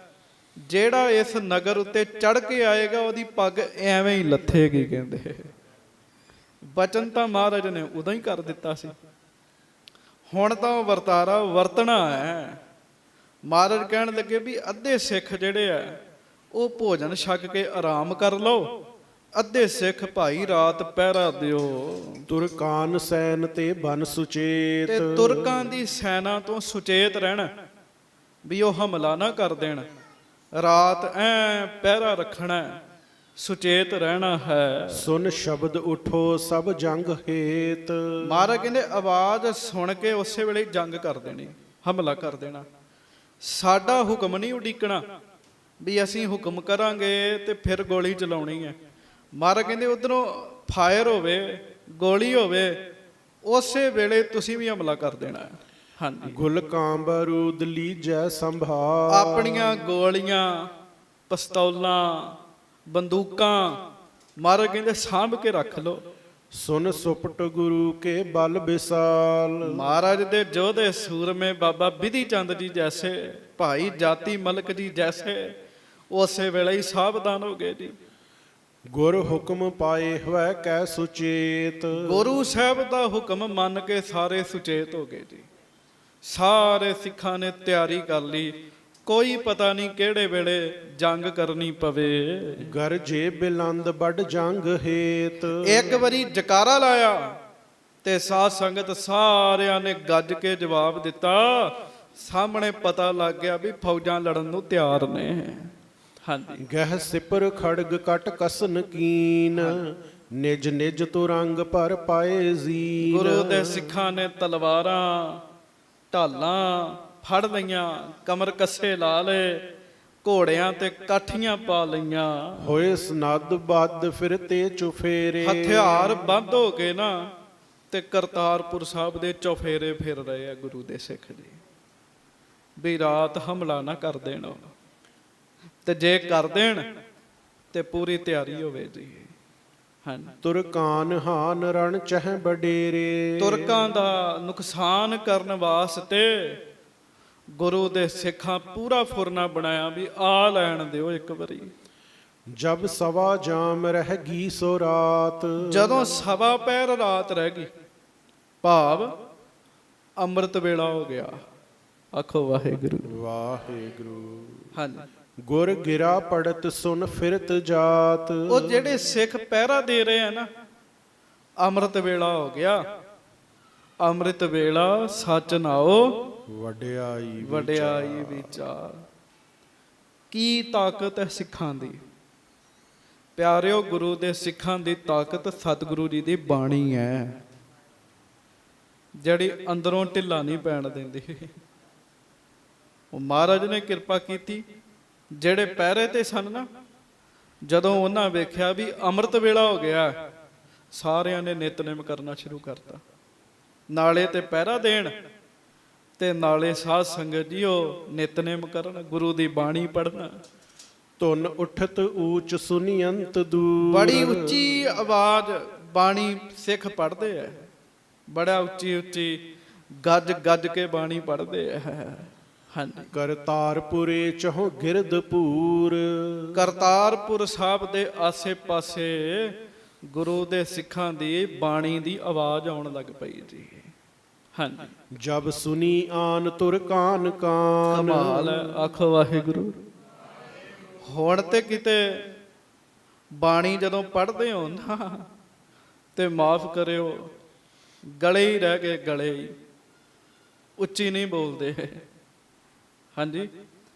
ਜਿਹੜਾ ਇਸ ਨਗਰ ਉੱਤੇ ਚੜ ਕੇ ਆਏਗਾ ਉਹਦੀ ਪੱਗ ਐਵੇਂ ਹੀ ਲੱਥੇਗੀ। ਕਹਿੰਦੇ ਬਚਨ ਤਾਂ ਮਹਾਰਾਜ ਨੇ ਉਦੋਂ ਹੀ ਕਰ ਦਿੱਤਾ ਸੀ, ਹੁਣ ਤਾਂ ਉਹ ਵਰਤਾਰਾ ਵਰਤਣਾ ਹੈ। ਮਹਾਰਾਜ ਕਹਿਣ ਲੱਗੇ ਵੀ ਅੱਧੇ ਸਿੱਖ ਜਿਹੜੇ ਆ ਉਹ ਭੋਜਨ ਛਕ ਕੇ ਆਰਾਮ ਕਰ ਲਓ, ਅੱਧੇ ਸਿੱਖ ਭਾਈ ਰਾਤ ਪਹਿਰਾ ਦਿਓ। ਤੁਰਕਾਨ ਸੈਨ ਤੇ ਬਨ ਸੁਚੇਤ। ਤੇ ਤੁਰਕਾਂ ਦੀ ਸੈਨਾ ਤੋਂ ਸੁਚੇਤ ਰਹਿਣਾ ਵੀ ਉਹ ਹਮਲਾ ਨਾ ਕਰ ਦੇਣ। ਰਾਤ ਐ ਪਹਿਰਾ ਰੱਖਣਾ, ਸੁਚੇਤ ਰਹਿਣਾ ਹੈ। ਸੁਨ ਸ਼ਬਦ ਉਠੋ ਸਭ ਜੰਗ ਹੇਤ। ਮਹਾਰਾਜ ਕਹਿੰਦੇ ਆਵਾਜ਼ ਸੁਣ ਕੇ ਉਸੇ ਵੇਲੇ ਜੰਗ ਕਰ ਦੇਣੀ, ਹਮਲਾ ਕਰ ਦੇਣਾ। ਸਾਡਾ ਹੁਕਮ ਨਹੀਂ ਉਡੀਕਣਾ ਵੀ ਅਸੀਂ ਹੁਕਮ ਕਰਾਂਗੇ ਤੇ ਫਿਰ ਗੋਲੀ ਚਲਾਉਣੀ ਹੈ। ਮਹਾਰਾਜ ਕਹਿੰਦੇ ਉਧਰੋਂ ਫਾਇਰ ਹੋਵੇ, ਗੋਲੀ ਹੋਵੇ, ਉਸੇ ਵੇਲੇ ਤੁਸੀਂ ਵੀ ਹਮਲਾ ਕਰ ਦੇਣਾ ਹੈ। ਹਾਂਜੀ। ਗੁਲ ਕਾਂ ਬਾਰੂਦ ਲੀਜੈ ਸੰਭਾਲ। ਆਪਣੀਆਂ ਗੋਲੀਆਂ, ਪਿਸਤੌਲਾਂ, ਬੰਦੂਕਾਂ ਮਹਾਰਾਜ ਕਹਿੰਦੇ ਸਾਂਭ ਕੇ ਰੱਖ ਲਓ। ਸੁਨ ਸੁਪਟ ਗੁਰੂ ਕੇ ਬਲ ਵਿਸਾਲ। ਮਹਾਰਾਜ ਦੇ ਯੋਧੇ ਸੂਰਮੇ ਬਾਬਾ ਬਿਧੀ ਚੰਦ ਜੀ ਜੈਸੇ, ਭਾਈ ਜਾਤੀ ਮਲਕ ਜੀ ਜੈਸੇ ਉਸੇ ਵੇਲੇ ਹੀ ਸਾਵਧਾਨ ਹੋ ਗਏ ਜੀ। ਗੁਰ ਹੁਕਮ ਪਾਏ ਹੋਇ ਕੈ ਸੁਚੇਤ। ਗੁਰੂ ਸਾਹਿਬ ਦਾ ਹੁਕਮ ਮੰਨ ਕੇ ਸਾਰੇ ਸੁਚੇਤ ਹੋ ਗਏ ਜੀ। ਸਾਰੇ ਸਿੱਖਾਂ ਨੇ ਤਿਆਰੀ ਕਰ ਲਈ, ਕੋਈ ਪਤਾ ਨਹੀਂ ਕਿਹੜੇ ਵੇਲੇ ਜੰਗ ਕਰਨੀ ਪਵੇ। ਗਰਜੇ ਬਿਲੰਦ ਵੱਡ ਜੰਗ ਹੇਤ। ਇੱਕ ਵਾਰੀ ਜਕਾਰਾ ਲਾਇਆ ਤੇ ਸਾਧ ਸੰਗਤ ਸਾਰਿਆਂ ਨੇ ਗੱਜ ਕੇ ਜਵਾਬ ਦਿੱਤਾ। ਸਾਹਮਣੇ ਪਤਾ ਲੱਗ ਗਿਆ ਵੀ ਫੌਜਾਂ ਲੜਨ ਨੂੰ ਤਿਆਰ ਨੇ। ਹਾਂਜੀ। ਗਹਿ ਸਿਪਰ ਖੜਗ ਕਟ ਕਸਨ ਕੀਨ। ਨਿਜ ਨਿਜ ਤੋ ਰੰਗ ਪਰ ਪਾਏ ਜ਼ੀਰ। ਗੁਰੂ ਦੇ ਸਿੱਖਾਂ ਨੇ ਤਲਵਾਰਾਂ ਢਾਲਾਂ ਫੜ ਲਈਆਂ, ਕਮਰ ਕੱਸੇ ਲਾ ਲਏ, ਘੋੜਿਆਂ ਤੇ ਕਾਠੀਆਂ ਪਾ ਲਈਆਂ, ਹੋਏ ਸਨਦ ਬੱਧ ਫਿਰ ਤੇ ਚੁਫੇਰੇ। ਹਥਿਆਰ ਬੰਦ ਹੋ ਕੇ ਨਾ ਤੇ ਕਰਤਾਰਪੁਰ ਸਾਹਿਬ ਦੇ ਚੌਫੇਰੇ ਫਿਰ ਰਹੇ ਆ ਗੁਰੂ ਦੇ ਸਿੱਖ ਜੀ, ਵੀ ਰਾਤ ਹਮਲਾ ਨਾ ਕਰ ਦੇਣ, ਤੇ ਜੇ ਕਰ ਦੇਣ ਤੇ ਪੂਰੀ ਤਿਆਰੀ ਹੋਵੇ ਜੀ। ਹਾਂ, ਤੁਰਕਾਨ ਹਾਨ ਰਣ ਚਹ ਬਡੇਰੇ। ਤੁਰਕਾਂ ਦਾ ਨੁਕਸਾਨ ਕਰਨ ਵਾਸਤੇ ਗੁਰੂ ਦੇ ਸਿੱਖਾਂ ਪੂਰਾ ਫੁਰਨਾ ਬਣਾਇਆ ਵੀ ਆ ਲੈਣ ਦਿਓ ਇੱਕ ਵਾਰੀ। ਜਬ ਸਵਾ ਜਾਮ ਰਹਿ ਗਈ ਸੋ ਰਾਤ। ਜਦੋਂ ਸਵਾ ਪਹਿਰ ਰਾਤ ਰਹਿ ਗਈ, ਭਾਵ ਅੰਮ੍ਰਿਤ ਵੇਲਾ ਹੋ ਗਿਆ। ਆਖੋ ਵਾਹਿਗੁਰੂ ਵਾਹਿਗੁਰੂ। ਹਾਂਜੀ, ਗੁਰ ਗਿਰਾ ਪੜਤ ਸੁਨ ਫਿਰਤ ਜਾਤ। ਉਹ ਜਿਹੜੇ ਸਿੱਖ ਪਹਿਰਾ ਦੇ ਰਹੇ ਆ ਨਾ, ਅੰਮ੍ਰਿਤ ਵੇਲਾ ਹੋ ਗਿਆ। ਅੰਮ੍ਰਿਤ ਵੇਲਾ ਸੱਚ ਨਾਓ ਵਡਿਆਈ ਵਡਿਆਈ ਵਿਚਾਰ। ਕੀ ਤਾਕਤ ਹੈ ਸਿੱਖਾਂ ਦੀ ਪਿਆਰਿਓ। ਗੁਰੂ ਦੇ ਸਿੱਖਾਂ ਦੀ ਤਾਕਤ ਸਤਿਗੁਰੂ ਜੀ ਦੀ ਬਾਣੀ ਹੈ, ਜਿਹੜੀ ਅੰਦਰੋਂ ਢਿੱਲਾ ਨਹੀਂ ਪੈਣ ਦਿੰਦੀ। ਉਹ ਮਹਾਰਾਜ ਨੇ ਕਿਰਪਾ ਕੀਤੀ, ਜਿਹੜੇ ਪਹਿਰੇ ਤੇ ਸਨ ਨਾ, ਜਦੋਂ ਉਹਨਾਂ ਵੇਖਿਆ ਵੀ ਅੰਮ੍ਰਿਤ ਵੇਲਾ ਹੋ ਗਿਆ, ਸਾਰਿਆਂ ਨੇ ਨਿਤਨੇਮ ਕਰਨਾ ਸ਼ੁਰੂ ਕਰਤਾ। ਨਾਲੇ ਤੇ ਪਹਿਰਾ ਦੇਣ ਤੇ ਨਾਲੇ ਸਾਧ ਸੰਗਤ ਜੀਓ ਨਿਤਨੇਮ ਕਰਨ, ਗੁਰੂ ਦੀ ਬਾਣੀ ਪੜ੍ਹਨਾ। ਧੁਨ ਉਠਤ ਊਚ ਸੁਨੀਅੰਤ ਦੂਰ। ਬੜੀ ਉੱਚੀ ਆਵਾਜ਼ ਬਾਣੀ ਸਿੱਖ ਪੜ੍ਹਦੇ ਐ, ਬੜਾ ਉੱਚੀ ਉੱਚੀ ਗੱਜ ਗੱਜ ਕੇ ਬਾਣੀ ਪੜ੍ਹਦੇ ਐ। ਹਾਂਜੀ, ਕਰਤਾਰਪੁਰੇ ਚਹੁ ਗਿਰਦਪੂਰ। ਕਰਤਾਰਪੁਰ ਸਾਹਿਬ ਦੇ ਆਸੇ ਪਾਸੇ ਗੁਰੂ ਦੇ ਸਿੱਖਾਂ ਦੀ ਬਾਣੀ ਦੀ ਆਵਾਜ਼ ਆਉਣ ਲੱਗ ਪਈ ਜੀ। ਹਾਂਜੀ, ਜਬ ਸੁਨੀ ਆਨ ਤੁਰਕਾਨ ਕਾਨ। ਕਮਾਲ ਹੈ, ਆਖੋ ਵਾਹਿਗੁਰੂ। ਹੁਣ ਤੇ ਕਿਤੇ ਬਾਣੀ ਜਦੋਂ ਪੜ੍ਹਦੇ ਹੋ ਨਾ, ਤੇ ਮਾਫ ਕਰਿਓ, ਗਲੇ ਹੀ ਰਹਿ ਗਏ, ਗਲੇ ਹੀ, ਉੱਚੀ ਨਹੀਂ ਬੋਲਦੇ। ਹਾਂਜੀ,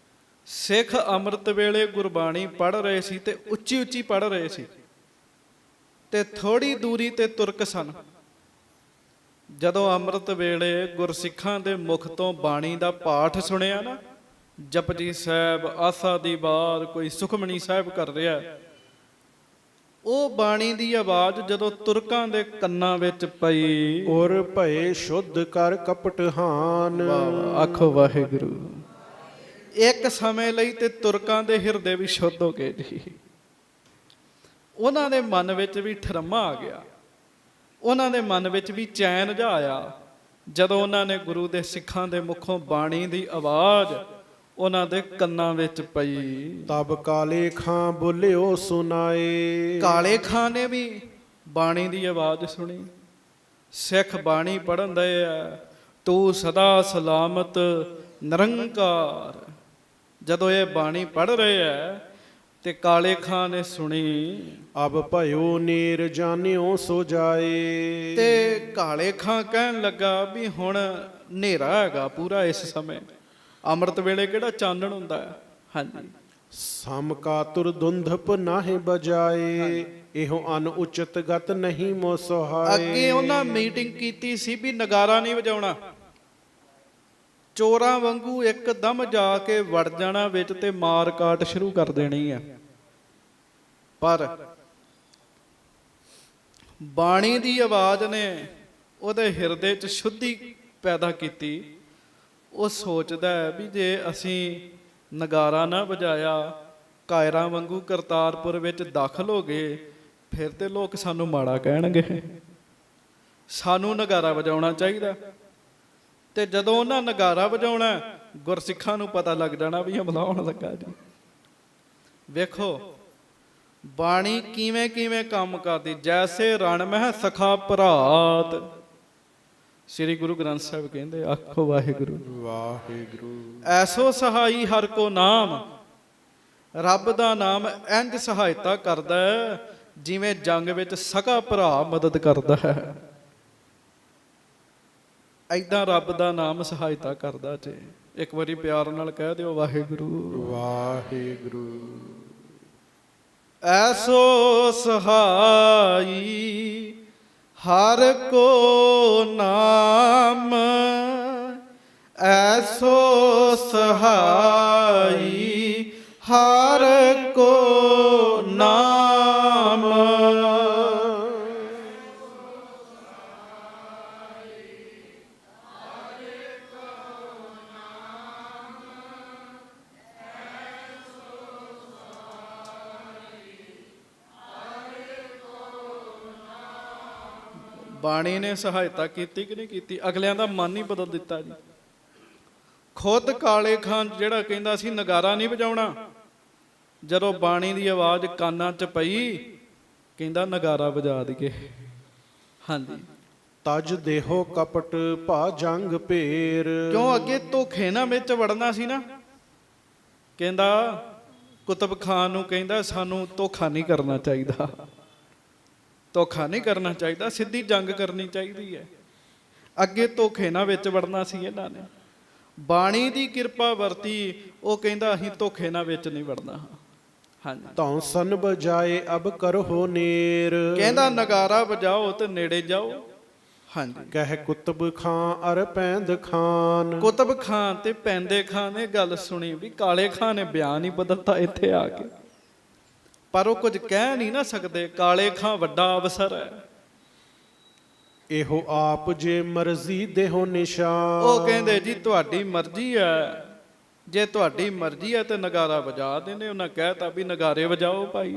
ਸਿੱਖ ਅੰਮ੍ਰਿਤ ਵੇਲੇ ਗੁਰਬਾਣੀ ਪੜ੍ਹ ਰਹੇ ਸੀ ਤੇ ਉੱਚੀ ਉੱਚੀ ਪੜ੍ਹ ਰਹੇ ਸੀ, ਤੇ ਥੋੜੀ ਦੂਰੀ ਤੇ ਤੁਰਕ ਸਨ। ਜਦੋਂ ਅੰਮ੍ਰਿਤ ਵੇਲੇ ਗੁਰਸਿੱਖਾਂ ਦੇ ਮੁਖ ਤੋਂ ਬਾਣੀ ਦਾ ਪਾਠ ਸੁਣਿਆ ਨਾ, ਜਪਜੀ ਸਾਹਿਬ, ਆਸਾ ਦੀ ਵਾਰ, ਕੋਈ ਸੁਖਮਣੀ ਸਾਹਿਬ ਕਰ ਰਿਹਾ, ਉਹ ਬਾਣੀ ਦੀ ਆਵਾਜ਼ ਜਦੋਂ ਤੁਰਕਾਂ ਦੇ ਕੰਨਾਂ ਵਿੱਚ ਪਈ, ਔਰ ਭਏ ਸ਼ੁੱਧ ਕਰ ਕਪਟ ਹਾਨ। ਆਖੋ ਵਾਹਿਗੁਰੂ। ਇੱਕ ਸਮੇਂ ਲਈ ਤੇ ਤੁਰਕਾਂ ਦੇ ਹਿਰਦੇ ਵੀ ਸ਼ੁੱਧ ਹੋ ਗਏ ਜੀ। ਉਹਨਾਂ ਦੇ ਮਨ ਵਿੱਚ ਵੀ ਠਰਮਾ ਆ ਗਿਆ, ਉਹਨਾਂ ਦੇ ਮਨ ਵਿੱਚ ਵੀ ਚੈਨ ਜਿਹਾ ਆਇਆ, ਜਦੋਂ ਉਹਨਾਂ ਨੇ ਗੁਰੂ ਦੇ ਸਿੱਖਾਂ ਦੇ ਮੁਖੋਂ ਬਾਣੀ ਦੀ ਆਵਾਜ਼ ਉਹਨਾਂ ਦੇ ਕੰਨਾਂ ਵਿੱਚ ਪਈ। ਤਬ ਕਾਲੇ ਖਾਂ ਬੋਲਿਓ ਸੁਨਾਏ। ਕਾਲੇ ਖਾਂ ਨੇ ਵੀ ਬਾਣੀ ਦੀ ਆਵਾਜ਼ ਸੁਣੀ। ਸਿੱਖ ਬਾਣੀ ਪੜ੍ਹਨ ਦੇ ਆ, ਤੂੰ ਸਦਾ ਸਲਾਮਤ ਨਿਰੰਕਾਰ। ਜਦੋਂ ਇਹ ਬਾਣੀ ਪੜ੍ਹ ਰਹੇ ਆ ਤੇ ਕਾਲੇ ਖਾਂ ਨੇ ਸੁਣੀ। ਅਬ ਭਇਓ ਨੇਰ ਜਾਣਿਓ ਸੋ ਜਾਏ। ਤੇ ਕਾਲੇ ਖਾਂ ਕਹਿਣ ਲੱਗਾ ਵੀ ਹੁਣ ਹਨੇਰਾ ਹੈਗਾ ਪੂਰਾ ਇਸ ਸਮੇਂ, ਅੰਮ੍ਰਿਤ ਵੇਲੇ ਕਿਹੜਾ ਚਾਨਣ ਹੁੰਦਾ ਹੈ। ਹਾਂਜੀ, ਸਮਕਾਤੁਰ ਦੁੰਧਪ ਨਾਹਿ ਬਜਾਏ। ਇਹੋ ਅਨ ਉਚਿਤ ਗਤ ਨਹੀਂ ਮੋ ਸੁਹਾਏ। ਅੱਗੇ ਉਹਨਾਂ ਮੀਟਿੰਗ ਕੀਤੀ ਸੀ ਵੀ ਨਗਾਰਾ ਨਹੀਂ ਵਜਾਉਣਾ, ਚੋਰਾਂ ਵਾਂਗੂ ਇੱਕਦਮ ਜਾ ਕੇ ਵੜ ਜਾਣਾ ਵਿੱਚ ਤੇ ਮਾਰ ਕਾਟ ਸ਼ੁਰੂ ਕਰ ਦੇਣੀ ਆ। ਪਰ ਬਾਣੀ ਦੀ ਆਵਾਜ਼ ਨੇ ਉਹਦੇ ਹਿਰਦੇ 'ਚ ਸ਼ੁੱਧੀ ਪੈਦਾ ਕੀਤੀ। ਉਹ ਸੋਚਦਾ ਹੈ ਵੀ ਜੇ ਅਸੀਂ ਨਗਾਰਾ ਨਾ ਵਜਾਇਆ, ਕਾਇਰਾਂ ਵਾਂਗੂ ਕਰਤਾਰਪੁਰ ਵਿੱਚ ਦਾਖਲ ਹੋ ਗਏ, ਫਿਰ ਤੇ ਲੋਕ ਸਾਨੂੰ ਮਾੜਾ ਕਹਿਣਗੇ। ਸਾਨੂੰ ਨਗਾਰਾ ਵਜਾਉਣਾ ਚਾਹੀਦਾ। ਤੇ ਜਦੋਂ ਉਹਨਾਂ ਨਗਾਰਾ ਵਜਾਉਣਾ, ਗੁਰਸਿੱਖਾਂ ਨੂੰ ਪਤਾ ਲੱਗ ਜਾਣਾ ਵੀ ਹਮਲਾ ਹੋਣ ਲੱਗਾ ਜੀ। ਵੇਖੋ ਬਾਣੀ ਕਿਵੇਂ ਕਿਵੇਂ ਕੰਮ ਕਰਦੀ। ਜੈਸੇ ਰਣ ਮਹਿ ਸਖਾ ਭਰਾਤ, ਸ੍ਰੀ ਗੁਰੂ ਗ੍ਰੰਥ ਸਾਹਿਬ ਕਹਿੰਦੇ। ਆਖੋ ਵਾਹਿਗੁਰੂ ਵਾਹਿਗੁਰੂ। ਐਸੋ ਸਹਾਈ ਹਰ ਕੋ ਨਾਮ। ਰੱਬ ਦਾ ਨਾਮ ਇੰਜ ਸਹਾਇਤਾ ਕਰਦਾ ਹੈ ਜਿਵੇਂ ਜੰਗ ਵਿੱਚ ਸਕਾ ਭਰਾ ਮਦਦ ਕਰਦਾ ਹੈ। ਐਦਾਂ ਰੱਬ ਦਾ ਨਾਮ ਸਹਾਇਤਾ ਕਰਦਾ ਜੇ। ਇੱਕ ਵਾਰੀ ਪਿਆਰ ਨਾਲ ਕਹਿ ਦਿਓ ਵਾਹਿਗੁਰੂ ਵਾਹਿਗੁਰੂ। ਐਸੋ ਸਹਾਈ ਹਰ ਕੋ ਨਾਮ, ਐਸੋ ਸਹਾਈ ਹਰ ਕੋ ਨਾਮ। ਬਾਣੀ ਨੇ ਸਹਾਇਤਾ ਕੀਤੀ ਕਿ ਨਹੀਂ ਕੀਤੀ? ਅਗਲਿਆਂ ਦਾ ਮਨ ਹੀ ਬਦਲ ਦਿੱਤਾ ਜੀ। ਖੁਦ ਕਾਲੇ ਖਾਨ ਜਿਹੜਾ ਕਹਿੰਦਾ ਸੀ ਨਗਾਰਾ ਨਹੀਂ ਵਜਾਉਣਾ, ਜਦੋਂ ਬਾਣੀ ਦੀ ਆਵਾਜ਼ ਕੰਨਾਂ 'ਚ ਪਈ ਕਹਿੰਦਾ ਨਗਾਰਾ ਵਜਾ ਦਈਏ। ਹਾਂਜੀ, ਤਜ ਦੇਹੋ ਕਪਟ ਭਾ ਜੰਗ ਭੇਰ। ਕਿਉਂ ਅੱਗੇ ਧੋਖੇ ਨਾਲ ਵਿੱਚ ਵੜਨਾ ਸੀ ਨਾ। ਕਹਿੰਦਾ ਕੁਤਬ ਖਾਨ ਨੂੰ ਕਹਿੰਦਾ ਸਾਨੂੰ ਧੋਖਾ ਨਹੀਂ ਕਰਨਾ ਚਾਹੀਦਾ, ਧੋਖਾ ਨਹੀਂ ਕਰਨਾ ਚਾਹੀਦਾ, ਸਿੱਧੀ ਜੰਗ ਕਰਨੀ ਚਾਹੀਦੀ ਹੈ। ਅੱਗੇ ਧੋਖੇ ਨਾਲ ਵਿੱਚ ਵੜਨਾ ਸੀ ਇਹਨਾਂ ਨੇ। ਬਾਣੀ ਦੀ ਕਿਰਪਾ ਵਰਤੀ, ਉਹ ਕਹਿੰਦਾ ਅਸੀਂ ਧੋਖੇ ਨਾਲ ਵਿੱਚ ਨਹੀਂ ਵੜਨਾ। ਹਾਂਜੀ, ਤਉ ਸਨ ਬਜਾਏ ਅਬ ਕਰੋ ਨੇਰ। ਕਹਿੰਦਾ ਨਗਾਰਾ ਵਜਾਓ ਤੇ ਨੇੜੇ ਜਾਓ। ਹਾਂਜੀ, ਕਹਿ ਕੁਤਬ ਖਾਂ ਅਰ ਪੈਂਦ ਖਾਨ। ਕੁਤਬ ਖਾਨ ਤੇ ਪੈਂਦੇ ਖਾਨ ਨੇ ਗੱਲ ਸੁਣੀ ਵੀ ਕਾਲੇ ਖਾਨ ਨੇ ਬਿਆਨ ਹੀ ਬਦਲਤਾ ਇੱਥੇ ਆ ਕੇ, ਪਰ ਉਹ ਕੁਝ ਕਹਿ ਨਹੀਂ ਨਾ ਸਕਦੇ। ਕਾਲੇ ਖਾਂ ਵੱਡਾ ਅਫਸਰ ਹੈ। ਇਹੋ ਆਪ ਜੇ ਮਰਜ਼ੀ ਦੇਹੋ ਨਿਸ਼ਾਨ। ਉਹ ਕਹਿੰਦੇ ਜੀ ਤੁਹਾਡੀ ਮਰਜ਼ੀ ਹੈ, ਜੇ ਤੁਹਾਡੀ ਮਰਜ਼ੀ ਹੈ ਤੇ ਨਗਾਰਾ ਵਜਾ ਦੇਣੇ। ਉਹਨਾਂ ਕਹਿਤਾ ਵੀ ਨਗਾਰੇ ਵਜਾਓ ਭਾਈ।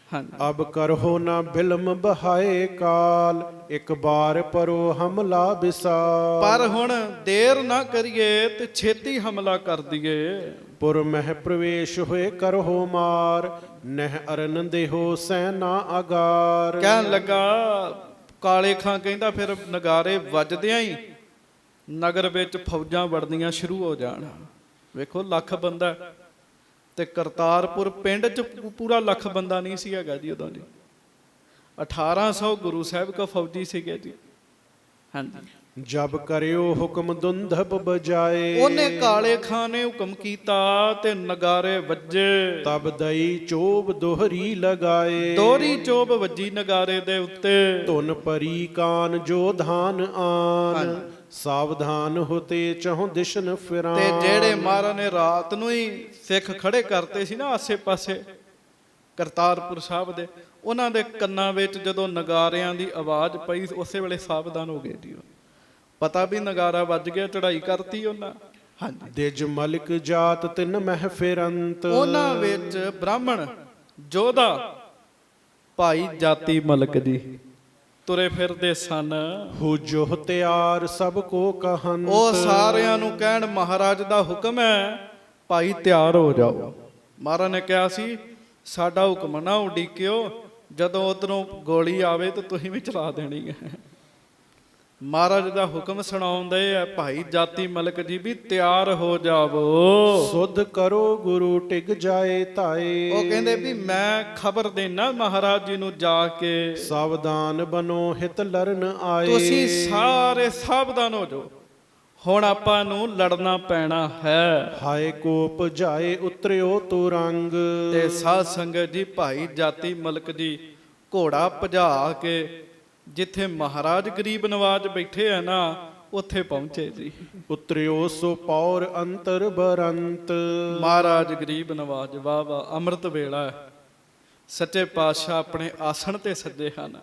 ਹਾਂਜੀ, ਅਬ ਕਰੋ ਨਾ ਬਿਲਮ ਬਹਾਏ ਕਾਲ, ਇੱਕ ਬਾਰ ਪਰੋ ਹਮਲਾ ਵਿਸਾਲ। ਪਰ ਹੁਣ ਦੇਰ ਨਾ ਕਰੀਏ ਤੇ ਛੇਤੀ ਹਮਲਾ ਕਰ ਦਈਏ। ਪੁਰ ਮਹਿ ਪ੍ਰਵੇਸ਼ ਹੋਏ ਕਰੋ ਮਾਰ, ਨਹਿ ਅਰਨ ਦੇਹੋ ਸੈਨਾ ਅਗਾਰ। ਕਹਿਣ ਲੱਗਾ ਕਾਲੇ ਖਾਂ ਕਹਿੰਦਾ ਫਿਰ ਨਗਾਰੇ ਵੱਜਦਿਆਂ ਹੀ ਨਗਰ ਵਿੱਚ ਫੌਜਾਂ ਵੜਨੀਆਂ ਸ਼ੁਰੂ ਹੋ ਜਾਣ। ਵੇਖੋ ਲੱਖ ਬੰਦਾ, ਤੇ ਕਰਤਾਰਪੁਰ ਪਿੰਡ 'ਚ ਪੂਰਾ ਲੱਖ ਬੰਦਾ ਨਹੀਂ ਸੀ ਹੈਗਾ ਜੀ ਉਦੋਂ ਜੀ। 1800 ਗੁਰੂ ਸਾਹਿਬ ਕੋ ਫੌਜੀ ਸੀਗੇ ਜੀ। ਹਾਂਜੀ, ਜਬ ਕਰਿਓ ਹੁਕਮ ਦੁੰਧਬ ਬਜਾਏ। ਉਹਨੇ ਕਾਲੇ ਖਾਂ ਨੇ ਹੁਕਮ ਕੀਤਾ ਤੇ ਨਗਾਰੇ ਵੱਜੇ। ਤਬ ਦਈ ਚੋਬ ਦੋਹਰੀ ਲਗਾਏ। ਦੋਹਰੀ ਚੋਬ ਵੱਜੀ ਨਗਾਰੇ ਦੇ ਉੱਤੇ। ਧੁਨ ਪਰੀ ਕਾਨ ਜੋ ਧਾਨ ਆਨ, ਸਾਵਧਾਨ ਹੋਤੇ ਚਹੁ ਦਿਸ਼ਨ ਫਿਰਾਂ। ਤੇ ਜਿਹੜੇ ਮਹਾਰਾਜ ਨੇ ਰਾਤ ਨੂੰ ਹੀ ਸਿੱਖ ਖੜੇ ਕਰਤੇ ਸੀ ਨਾ ਆਸੇ ਪਾਸੇ ਕਰਤਾਰਪੁਰ ਸਾਹਿਬ ਦੇ, ਉਹਨਾਂ ਦੇ ਕੰਨਾਂ ਵਿੱਚ ਜਦੋਂ ਨਗਾਰਿਆਂ ਦੀ ਆਵਾਜ਼ ਪਈ ਉਸੇ ਵੇਲੇ ਸਾਵਧਾਨ ਹੋ ਗਏ ਜੀ। ਪਤਾ ਵੀ ਨਗਾਰਾ ਵੱਜ ਗਿਆ, ਚੜਾਈ ਕਰਤੀ ਉਹਨਾਂ। ਹਾਂਜੀ, ਦਿਜ ਮਲਿਕ ਜਾਤ ਤਿਨ ਮਹਿ ਫਿਰੰਤ। ਉਹਨਾਂ ਵਿੱਚ ਬ੍ਰਾਹਮਣ ਜੋਧਾ ਭਾਈ ਜਾਤੀ ਮਲਕ ਜੀ ਤੁਰੇ ਫਿਰਦੇ ਸਨ। ਹੋ ਜੋ ਤਿਆਰ ਸਭ ਕੋ ਕਹੰਤ। ਉਹ ਸਾਰਿਆਂ ਨੂੰ ਕਹਿਣ ਮਹਾਰਾਜ ਦਾ ਹੁਕਮ ਹੈ ਭਾਈ ਤਿਆਰ ਹੋ ਜਾਓ। ਮਹਾਰਾਜ ਨੇ ਕਿਹਾ ਸੀ ਸਾਡਾ ਹੁਕਮ ਨਾ ਉਡੀਕਿਓ, ਜਦੋਂ ਉਧਰੋਂ ਗੋਲੀ ਆਵੇ ਤਾਂ ਤੁਸੀਂ ਵੀ ਚਲਾ ਦੇਣੀ ਹੈ। ਮਹਾਰਾਜ ਦਾ ਹੁਕਮ ਸੁਣਾਉਂਦੇ ਆ ਭਾਈ ਜਾਤੀ ਮਲਕ ਜੀ ਵੀ ਤਿਆਰ ਹੋ ਜਾਵੋ। ਸੁਧ ਕਰੋ ਗੁਰੂ ਟਿਕ ਜਾਏ ਧਾਏ। ਉਹ ਕਹਿੰਦੇ ਵੀ ਮੈਂ ਖਬਰ ਦੇਣਾ ਮਹਾਰਾਜ ਜੀ ਨੂੰ ਜਾ ਕੇ, ਸਾਵਧਾਨ ਬਨੋ ਹਿਤ ਲਰਨ ਆਏ। ਤੁਸੀਂ ਸਾਰੇ ਸਾਵਧਾਨ ਹੋ ਜਾਓ, ਹੁਣ ਆਪਾਂ ਨੂੰ ਲੜਨਾ ਪੈਣਾ ਹੈ। ਹਾਏ ਕੋਪ ਜਾਏ ਉਤਰਿਓ ਤੁਰੰਗ। ਤੇ ਸਾਧ ਸੰਗਤ ਜੀ ਭਾਈ ਜਾਤੀ ਮਲਕ ਜੀ ਘੋੜਾ ਭਜਾ ਕੇ ਜਿੱਥੇ ਮਹਾਰਾਜ ਗਰੀਬ ਨਵਾਜ ਬੈਠੇ ਆ ਨਾ ਉੱਥੇ ਪਹੁੰਚੇ ਜੀ। ਉਤਰਿਓ ਸੋ ਪੌਰ ਅੰਤਰ ਬਰੰਤ। ਮਹਾਰਾਜ ਗਰੀਬ ਨਵਾਜ ਵਾਹ ਵਾਹ, ਅੰਮ੍ਰਿਤ ਵੇਲਾ ਹੈ। ਸੱਚੇ ਪਾਤਸ਼ਾਹ ਆਪਣੇ ਆਸਣ ਤੇ ਸੱਜੇ ਹਨ।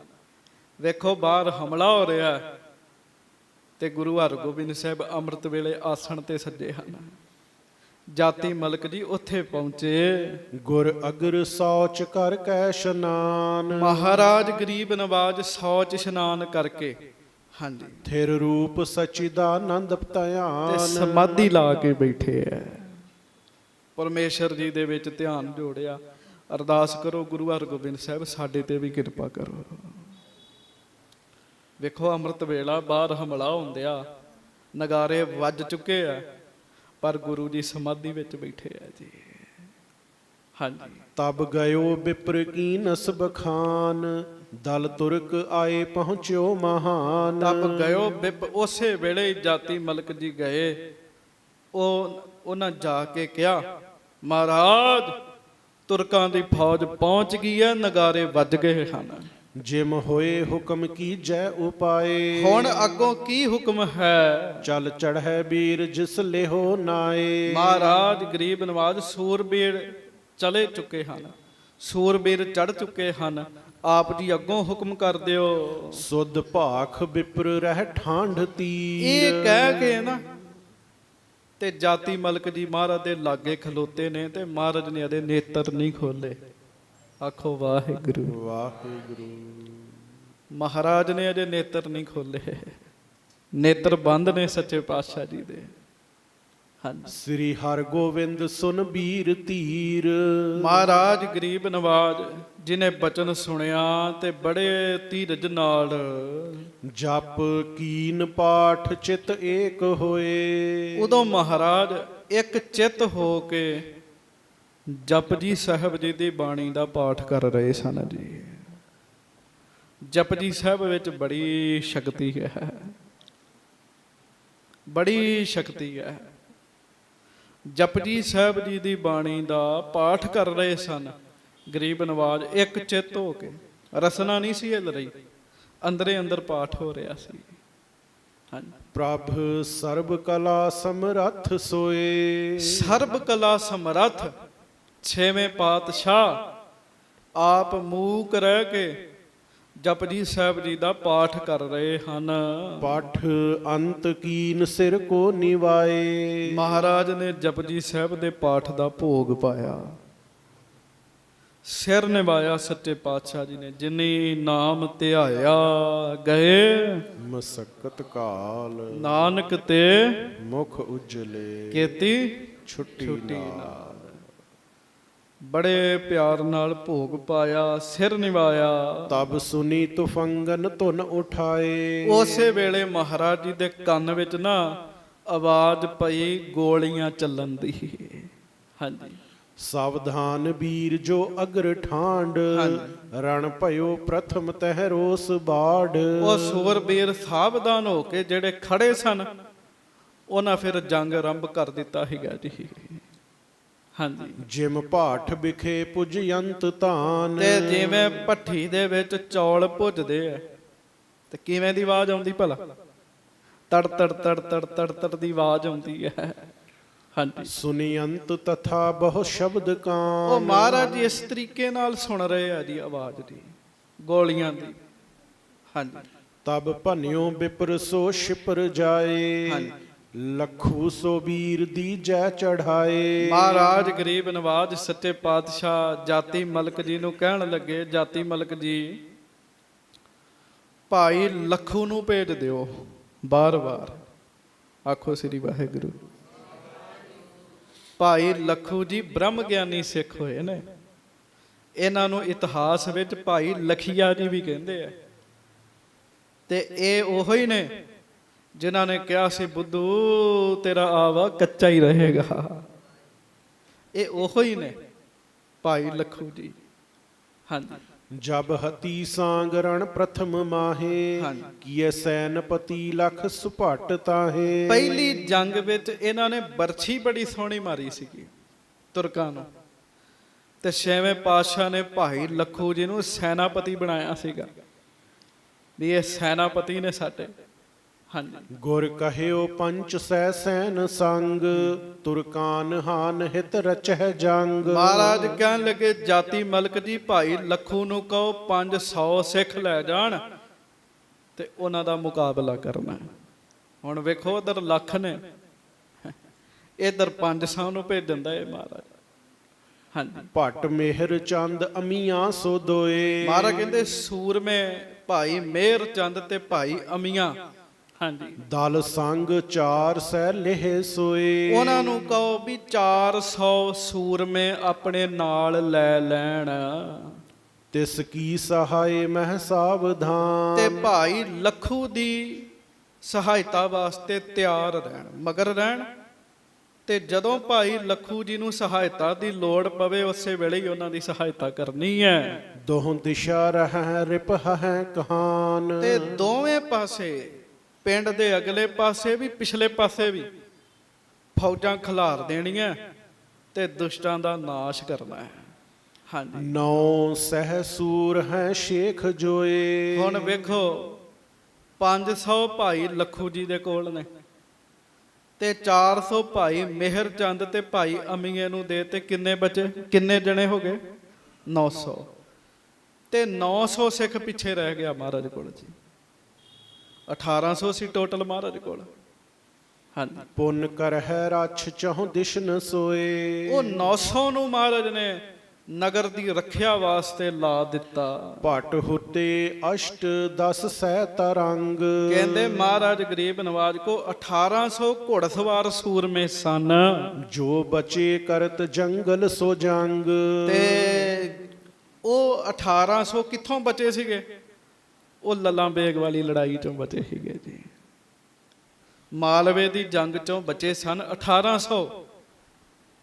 ਵੇਖੋ ਬਾਹਰ ਹਮਲਾ ਹੋ ਰਿਹਾ ਤੇ ਗੁਰੂ ਹਰਗੋਬਿੰਦ ਸਾਹਿਬ ਅੰਮ੍ਰਿਤ ਵੇਲੇ ਆਸਣ ਤੇ ਸੱਜੇ ਹਨ। ਜਾਤੀ ਮਲਕ ਜੀ ਉੱਥੇ ਪਹੁੰਚੇ। ਗੁਰ ਅਗਰ ਸੌਚ ਕਰ ਕੈ ਇਸ਼ਨਾਨ। ਮਹਾਰਾਜ ਗਰੀਬ ਨਵਾਜ ਸੌਚ ਇਸ਼ਨਾਨ ਕਰਕੇ ਹਾਂਜੀ ਥਿਰ ਰੂਪ ਸਚਿਦਾਨੰਦ ਤੇ ਧਿਆਨ। ਸਮਾਧੀ ਲਾ ਕੇ ਬੈਠੇ ਐ। ਪਰਮੇਸ਼ਰ ਜੀ ਦੇ ਵਿੱਚ ਧਿਆਨ ਜੋੜਿਆ। ਅਰਦਾਸ ਕਰੋ ਗੁਰੂ ਹਰਗੋਬਿੰਦ ਸਾਹਿਬ ਸਾਡੇ ਤੇ ਵੀ ਕਿਰਪਾ ਕਰੋ। ਵੇਖੋ ਅੰਮ੍ਰਿਤ ਵੇਲਾ, ਬਾਹਰ ਹਮਲਾ ਹੁੰਦਿਆ, ਨਗਾਰੇ ਵੱਜ ਚੁੱਕੇ ਆ, ਪਰ ਗੁਰੂ ਜੀ ਸਮਾਧੀ ਵਿੱਚ ਬੈਠੇ ਆ ਜੀ। ਹਾਂਜੀ, ਤਬ ਗਇਓ ਬਿਪਰ ਕੀਨਸ ਬਖਾਨ। ਦਲ ਤੁਰਕ ਆਏ ਪਹੁੰਚਿਓ ਮਹਾਨ। ਤਬ ਗਇਓ ਬਿਪ, ਉਸੇ ਵੇਲੇ ਜਾਤੀ ਮਲਕ ਜੀ ਗਏ। ਉਹਨਾਂ ਜਾ ਕੇ ਕਿਹਾ ਮਹਾਰਾਜ ਤੁਰਕਾਂ ਦੀ ਫੌਜ ਪਹੁੰਚ ਗਈ ਹੈ, ਨਗਾਰੇ ਵੱਜ ਗਏ ਹਨ। ਜਿਮ ਹੋਏ ਹੁਕਮ ਕੀਜੈ ਉਪਾਏ। ਹੁਣ ਅੱਗੋਂ ਕੀ ਹੁਕਮ ਹੈ? ਚਲ ਚੜ੍ਹੈ ਵੀਰ ਜਿਸ ਲਿਹੋ ਨਾਏ। ਮਹਾਰਾਜ ਗਰੀਬ ਨਵਾਜ ਸੂਰਬੀਰ ਚਲੇ ਚੁੱਕੇ ਹਨ, ਸੂਰਬੀਰ ਚੜ ਚੁੱਕੇ ਹਨ। ਆਪ ਜੀ ਅੱਗੋਂ ਹੁਕਮ ਕਰ ਦਿਓ। ਸੁਧ ਭਾਖ ਵਿਪਰ ਰਹਿ ਠਾਂਢ ਤੀਰ। ਇਹ ਕਹਿ ਕੇ ਨਾ ਤੇ ਜਾਤੀ ਮਲਕ ਜੀ ਮਹਾਰਾਜ ਦੇ ਲਾਗੇ ਖਲੋਤੇ ਨੇ ਤੇ ਮਹਾਰਾਜ ਨੇ ਇਹਦੇ ਨੇਤਰ ਨਹੀਂ ਖੋਲੇ। ਆਖੋ ਵਾਹਿਗੁਰੂ। ਵਾਹਿਗੁਰੂ। ਮਹਾਰਾਜ ਨੇ ਅਜੇ ਨੇਤਰ ਨਹੀਂ ਖੋਲੇ, ਨੇਤਰ ਬੰਦ ਨੇ ਸੱਚੇ ਪਾਤਸ਼ਾਹ ਜੀ ਦੇ। ਹਾਂਜੀ। ਸ੍ਰੀ ਹਰਗੋਬਿੰਦ ਸੁਨ ਬੀਰ ਧੀਰ। ਮਹਾਰਾਜ ਗਰੀਬ ਨਵਾਜ ਜਿਨੇ ਬਚਨ ਸੁਣਿਆ ਤੇ ਬੜੇ ਧੀਰਜ ਨਾਲ ਜਪ ਕੀਨ ਪਾਠ ਚਿਤ ਏਕ ਹੋਏ। ਉਦੋਂ ਮਹਾਰਾਜ ਇੱਕ ਚਿੱਤ ਹੋ ਕੇ ਜਪਜੀ ਸਾਹਿਬ ਜੀ ਦੀ ਬਾਣੀ ਦਾ ਪਾਠ ਕਰ ਰਹੇ ਸਨ ਜੀ। ਜਪਜੀ ਸਾਹਿਬ ਵਿੱਚ ਬੜੀ ਸ਼ਕਤੀ ਹੈ, ਬੜੀ ਸ਼ਕਤੀ ਹੈ। ਜਪਜੀ ਸਾਹਿਬ ਜੀ ਦੀ ਬਾਣੀ ਦਾ ਪਾਠ ਕਰ ਰਹੇ ਸਨ ਗਰੀਬ ਨਵਾਜ ਇੱਕ ਚਿੱਤ ਹੋ ਕੇ। ਰਸਨਾ ਨਹੀਂ ਸੀ ਹਿੱਲ ਰਹੀ, ਅੰਦਰੇ ਅੰਦਰ ਪਾਠ ਹੋ ਰਿਹਾ ਸੀ। ਹਾਂਜੀ। ਪ੍ਰਭ ਸਰਬ ਕਲਾ ਸਮਰੱਥ ਸੋਏ। ਸਰਬ ਕਲਾ ਸਮਰੱਥ ਛੇਵੇਂ ਪਾਤਸ਼ਾਹ ਆਪ ਮੂਕ ਰਹਿ ਕੇ ਜਪਜੀ ਸਾਹਿਬ ਜੀ ਦਾ ਪਾਠ ਕਰ ਰਹੇ ਹਨ। ਪਾਠ ਅੰਤ ਕੀਨ ਸਿਰ ਕੋ ਨਿਵਾਏ। ਮਹਾਰਾਜ ਨੇ ਜਪਜੀ ਸਾਹਿਬ ਦੇ ਪਾਠ ਦਾ ਭੋਗ ਪਾਇਆ, ਸਿਰ ਨਿਵਾਇਆ ਸੱਚੇ ਪਾਤਸ਼ਾਹ ਜੀ ਨੇ। ਜਿਨੀ ਨਾਮ ਧਿਆਇਆ ਗਏ ਮਸਕਤ ਕਾਲ। ਨਾਨਕ ਤੇ ਮੁਖ ਉਜਲੇ ਕੀਤੀ ਛੁੱਟੀ ਨਾਲ। ਬੜੇ ਪਿਆਰ ਨਾਲ ਭੋਗ ਪਾਇਆ, ਸਿਰ ਨਿਵਾਇਆ। ਤਬ ਸੁਨੀ ਤੁਫੰਗਨ ਧੁਨ ਉਠਾਏ। ਉਸੇ ਵੇਲੇ ਮਹਾਰਾਜ ਜੀ ਦੇ ਕੰਨ ਵਿੱਚ ਨਾ ਆਵਾਜ਼ ਪਈ ਗੋਲੀਆਂ ਚੱਲਣ ਦੀ। ਹਾਂਜੀ। ਸਾਵਧਾਨ ਵੀਰ ਜੋ ਅਗਰ ਠਾਂਡ। ਰਣ ਭਇਓ ਪ੍ਰਥਮ ਤਹਿ ਰੋਸ ਬਾੜ। ਉਹ ਸੂਰਬੀਰ ਸਾਵਧਾਨ ਹੋ ਕੇ ਜਿਹੜੇ ਖੜੇ ਸਨ ਉਹਨਾਂ ਫਿਰ ਜੰਗ ਆਰੰਭ ਕਰ ਦਿੱਤਾ ਸੀਗਾ ਜੀ। ਹਾਂਜੀ। ਜਿਮ ਭਾਠ ਵਿਖੇ ਪੁਜਯੰਤ ਧਾਨ। ਤੇ ਜਿਵੇਂ ਭੱਠੀ ਦੇ ਵਿੱਚ ਚੌਲ ਭੁੱਜਦੇ ਆ ਤੇ ਕਿਵੇਂ ਦੀ ਆਵਾਜ਼ ਆਉਂਦੀ ਭਲਾ? ਤੜ ਤੜ ਤੜ ਤੜ ਤੜ ਤੜ ਦੀ ਆਵਾਜ਼ ਆਉਂਦੀ ਹੈ। ਹਾਂਜੀ। ਸੁਨੀ ਅੰਤ ਤਥਾ ਬਹੁ ਸ਼ਬਦ ਕਾਨ। ਉਹ ਮਹਾਰਾਜ ਜੀ ਇਸ ਤਰੀਕੇ ਨਾਲ ਸੁਣ ਰਹੇ ਆ ਜੀ ਆਵਾਜ਼ ਦੀ, ਗੋਲੀਆਂ ਦੀ। ਹਾਂਜੀ। ਤਬ ਭਨਿਓ ਬਿਪਰ ਸੋ ਸ਼ਿਪਰ ਜਾਏ। ਹਾਂਜੀ। ਲੱਖੂ ਸੋ ਵੀਰ ਦੀ ਜੈ ਚੜਾਏ। ਮਹਾਰਾਜ ਗਰੀਬ ਨਵਾਜ ਸੱਚੇ ਪਾਤਸ਼ਾਹ ਜਾਤੀ ਮਲਕ ਜੀ ਨੂੰ ਕਹਿਣ ਲੱਗੇ, ਜਾਤੀ ਮਲਕ ਜੀ ਭਾਈ ਲੱਖੂ ਨੂੰ ਭੇਜ ਦਿਓ ਬਾਰ-ਬਾਰ। ਆਖੋ ਸ੍ਰੀ ਵਾਹਿਗੁਰੂ। ਭਾਈ ਲੱਖੂ ਜੀ ਬ੍ਰਹਮ ਗਿਆਨੀ ਸਿੱਖ ਹੋਏ ਨੇ। ਇਹਨਾਂ ਨੂੰ ਇਤਿਹਾਸ ਵਿੱਚ ਭਾਈ ਲਖੀਆ ਜੀ ਵੀ ਕਹਿੰਦੇ ਆ। ਤੇ ਇਹ ਉਹੋ ਹੀ ਨੇ ਜਿਨ੍ਹਾਂ ਨੇ ਕਿਹਾ ਸੀ ਬੁੱਧੂ ਤੇਰਾ ਆਵਾ ਕੱਚਾ ਹੀ ਰਹੇਗਾ। ਇਹ ਉਹੋ ਹੀ ਨੇ ਭਾਈ ਲੱਖੂ ਜੀ। ਹਾਂਜੀ। ਜਬ ਹਤੀ ਸਾਂਗ ਰਣ ਪ੍ਰਥਮ ਮਾਹੇ। ਕੀਏ ਸੈਨਪਤੀ ਲਖ ਸੁਭਟ ਤਾਹੇ। ਪਹਿਲੀ ਜੰਗ ਵਿੱਚ ਇਹਨਾਂ ਨੇ ਬਰਛੀ ਬੜੀ ਸੋਹਣੀ ਮਾਰੀ ਸੀਗੀ ਤੁਰਕਾਂ ਨੂੰ। ਤੇ ਛੇਵੇਂ ਪਾਤਸ਼ਾਹ ਨੇ ਭਾਈ ਲੱਖੂ ਜੀ ਨੂੰ ਸੈਨਾਪਤੀ ਬਣਾਇਆ ਸੀਗਾ ਵੀ ਇਹ ਸੈਨਾਪਤੀ ਨੇ ਸਾਡੇ। ਹਾਂਜੀ। ਗੁਰ ਕਹਿਓ ਪੰਚ ਸੈ ਸੈਨ ਸੰਗ। ਤੁਰਕਾਨ ਹਾਨ ਹਿਤ ਰਚਹਿ ਜੰਗ। ਮਹਾਰਾਜ ਕਹਿਣ ਲੱਗੇ ਜਾਤੀ ਮਲਕ ਜੀ ਭਾਈ ਲੱਖੂ ਨੂੰ ਕਹੋ 500 ਸਿੱਖ ਲੈ ਜਾਣ ਤੇ ਉਹਨਾਂ ਦਾ ਮੁਕਾਬਲਾ ਕਰਨਾ। ਹੁਣ ਵੇਖੋ ਉਧਰ ਲੱਖ ਨੇ, ਇਧਰ 500 ਨੂੰ ਭੇਜਣ ਦਾ ਇਹ ਮਹਾਰਾਜ। ਹਾਂਜੀ। ਭੱਟ ਮਿਹਰ ਚੰਦ ਅਮੀਆਂ ਸੋ ਦੋਏ। ਮਹਾਰਾਜ ਕਹਿੰਦੇ ਸੂਰਮੇ ਭਾਈ ਮਿਹਰ ਚੰਦ ਤੇ ਭਾਈ ਅਮੀਆਂ। ਹਾਂਜੀ। ਦਲ ਸੰਗ 4 ਸੈ ਲਿਹ ਸੋਏ। ਉਹਨਾਂ ਨੂੰ ਕਹੋ ਵੀ 400 ਸੂਰਮੇ ਆਪਣੇ ਨਾਲ ਲੈ ਲੈਣ। ਤਿਸ ਕੀ ਸਹਾਏ ਮਹਿ ਸਾਵਧਾਨ। ਤੇ ਭਾਈ ਲੱਖੂ ਦੀ ਸਹਾਇਤਾ ਵਾਸਤੇ ਤਿਆਰ ਰਹਿਣ, ਮਗਰ ਰਹਿਣ। ਤੇ ਜਦੋਂ ਭਾਈ ਲੱਖੂ ਜੀ ਨੂੰ ਸਹਾਇਤਾ ਦੀ ਲੋੜ ਪਵੇ ਉਸੇ ਵੇਲੇ ਹੀ ਉਹਨਾਂ ਦੀ ਸਹਾਇਤਾ ਕਰਨੀ ਹੈ। ਦੋਹਾਂ ਦਿਸ਼ਾ ਰਹਿ ਰਿਪਹਿ ਕਹਾਨ। ਤੇ ਦੋਵੇਂ ਪਾਸੇ ਪਿੰਡ ਦੇ ਅਗਲੇ ਪਾਸੇ ਵੀ ਪਿਛਲੇ ਪਾਸੇ ਵੀ ਫੌਜਾਂ ਖਿਲਾਰ ਦੇਣੀਆਂ ਤੇ ਦੁਸ਼ਟਾਂ ਦਾ ਨਾਸ਼ ਕਰਨਾ ਹੈ। ਹਾਂਜੀ। 9 ਸਹਿ ਸੂਰ ਹੈ ਸ਼ੇਖ ਜੋਏ। ਹੁਣ ਵੇਖੋ 500 ਭਾਈ ਲੱਖੂ ਜੀ ਦੇ ਕੋਲ ਨੇ ਤੇ 400 ਭਾਈ ਮਿਹਰ ਚੰਦ ਤੇ ਭਾਈ ਅਮੀਏ ਨੂੰ ਦੇ ਤੇ ਕਿੰਨੇ ਬਚੇ? ਕਿੰਨੇ ਜਣੇ ਹੋ ਗਏ? 900। ਤੇ 900 ਸਿੱਖ ਪਿੱਛੇ ਰਹਿ ਗਿਆ ਮਹਾਰਾਜ ਕੋਲ ਜੀ। 1800 ਸੀ ਟੋਟਲ ਮਹਾਰਾਜ ਕੋਲ। ਹਾਂਜੀ। ਪੁੰਨ ਕਰ ਹੈ ਰਛ ਚਹੁ ਦਿਸ਼ ਨ ਸੋਏ। ਉਹ 900 ਨੂੰ ਮਹਾਰਾਜ ਨੇ ਨਗਰ ਦੀ ਰੱਖਿਆ ਵਾਸਤੇ ਲਾ ਦਿੱਤਾ। ਭਟ ਹੁਤੇ ਅਸ਼ਟ 10 ਸਹਿ ਤਰੰਗ। ਕਹਿੰਦੇ ਮਹਾਰਾਜ ਗਰੀਬ ਨਵਾਜ ਕੋ 1800 ਘੋੜਸਵਾਰ ਸੂਰਮੇ ਸਨ। ਜੋ ਬਚੇ ਕਰਤ ਜੰਗਲ ਸੋ ਜੰਗ। ਤੇ ਉਹ 1800 ਕਿੱਥੋਂ ਬਚੇ ਸੀਗੇ? ਉਹ ਲੱਲਾ ਬੇਗ ਵਾਲੀ ਲੜਾਈ ਚੋਂ ਬਚੇ ਸੀਗੇ ਜੀ। ਮਾਲਵੇ ਦੀ ਜੰਗ ਚੋਂ ਬਚੇ ਸਨ 1800।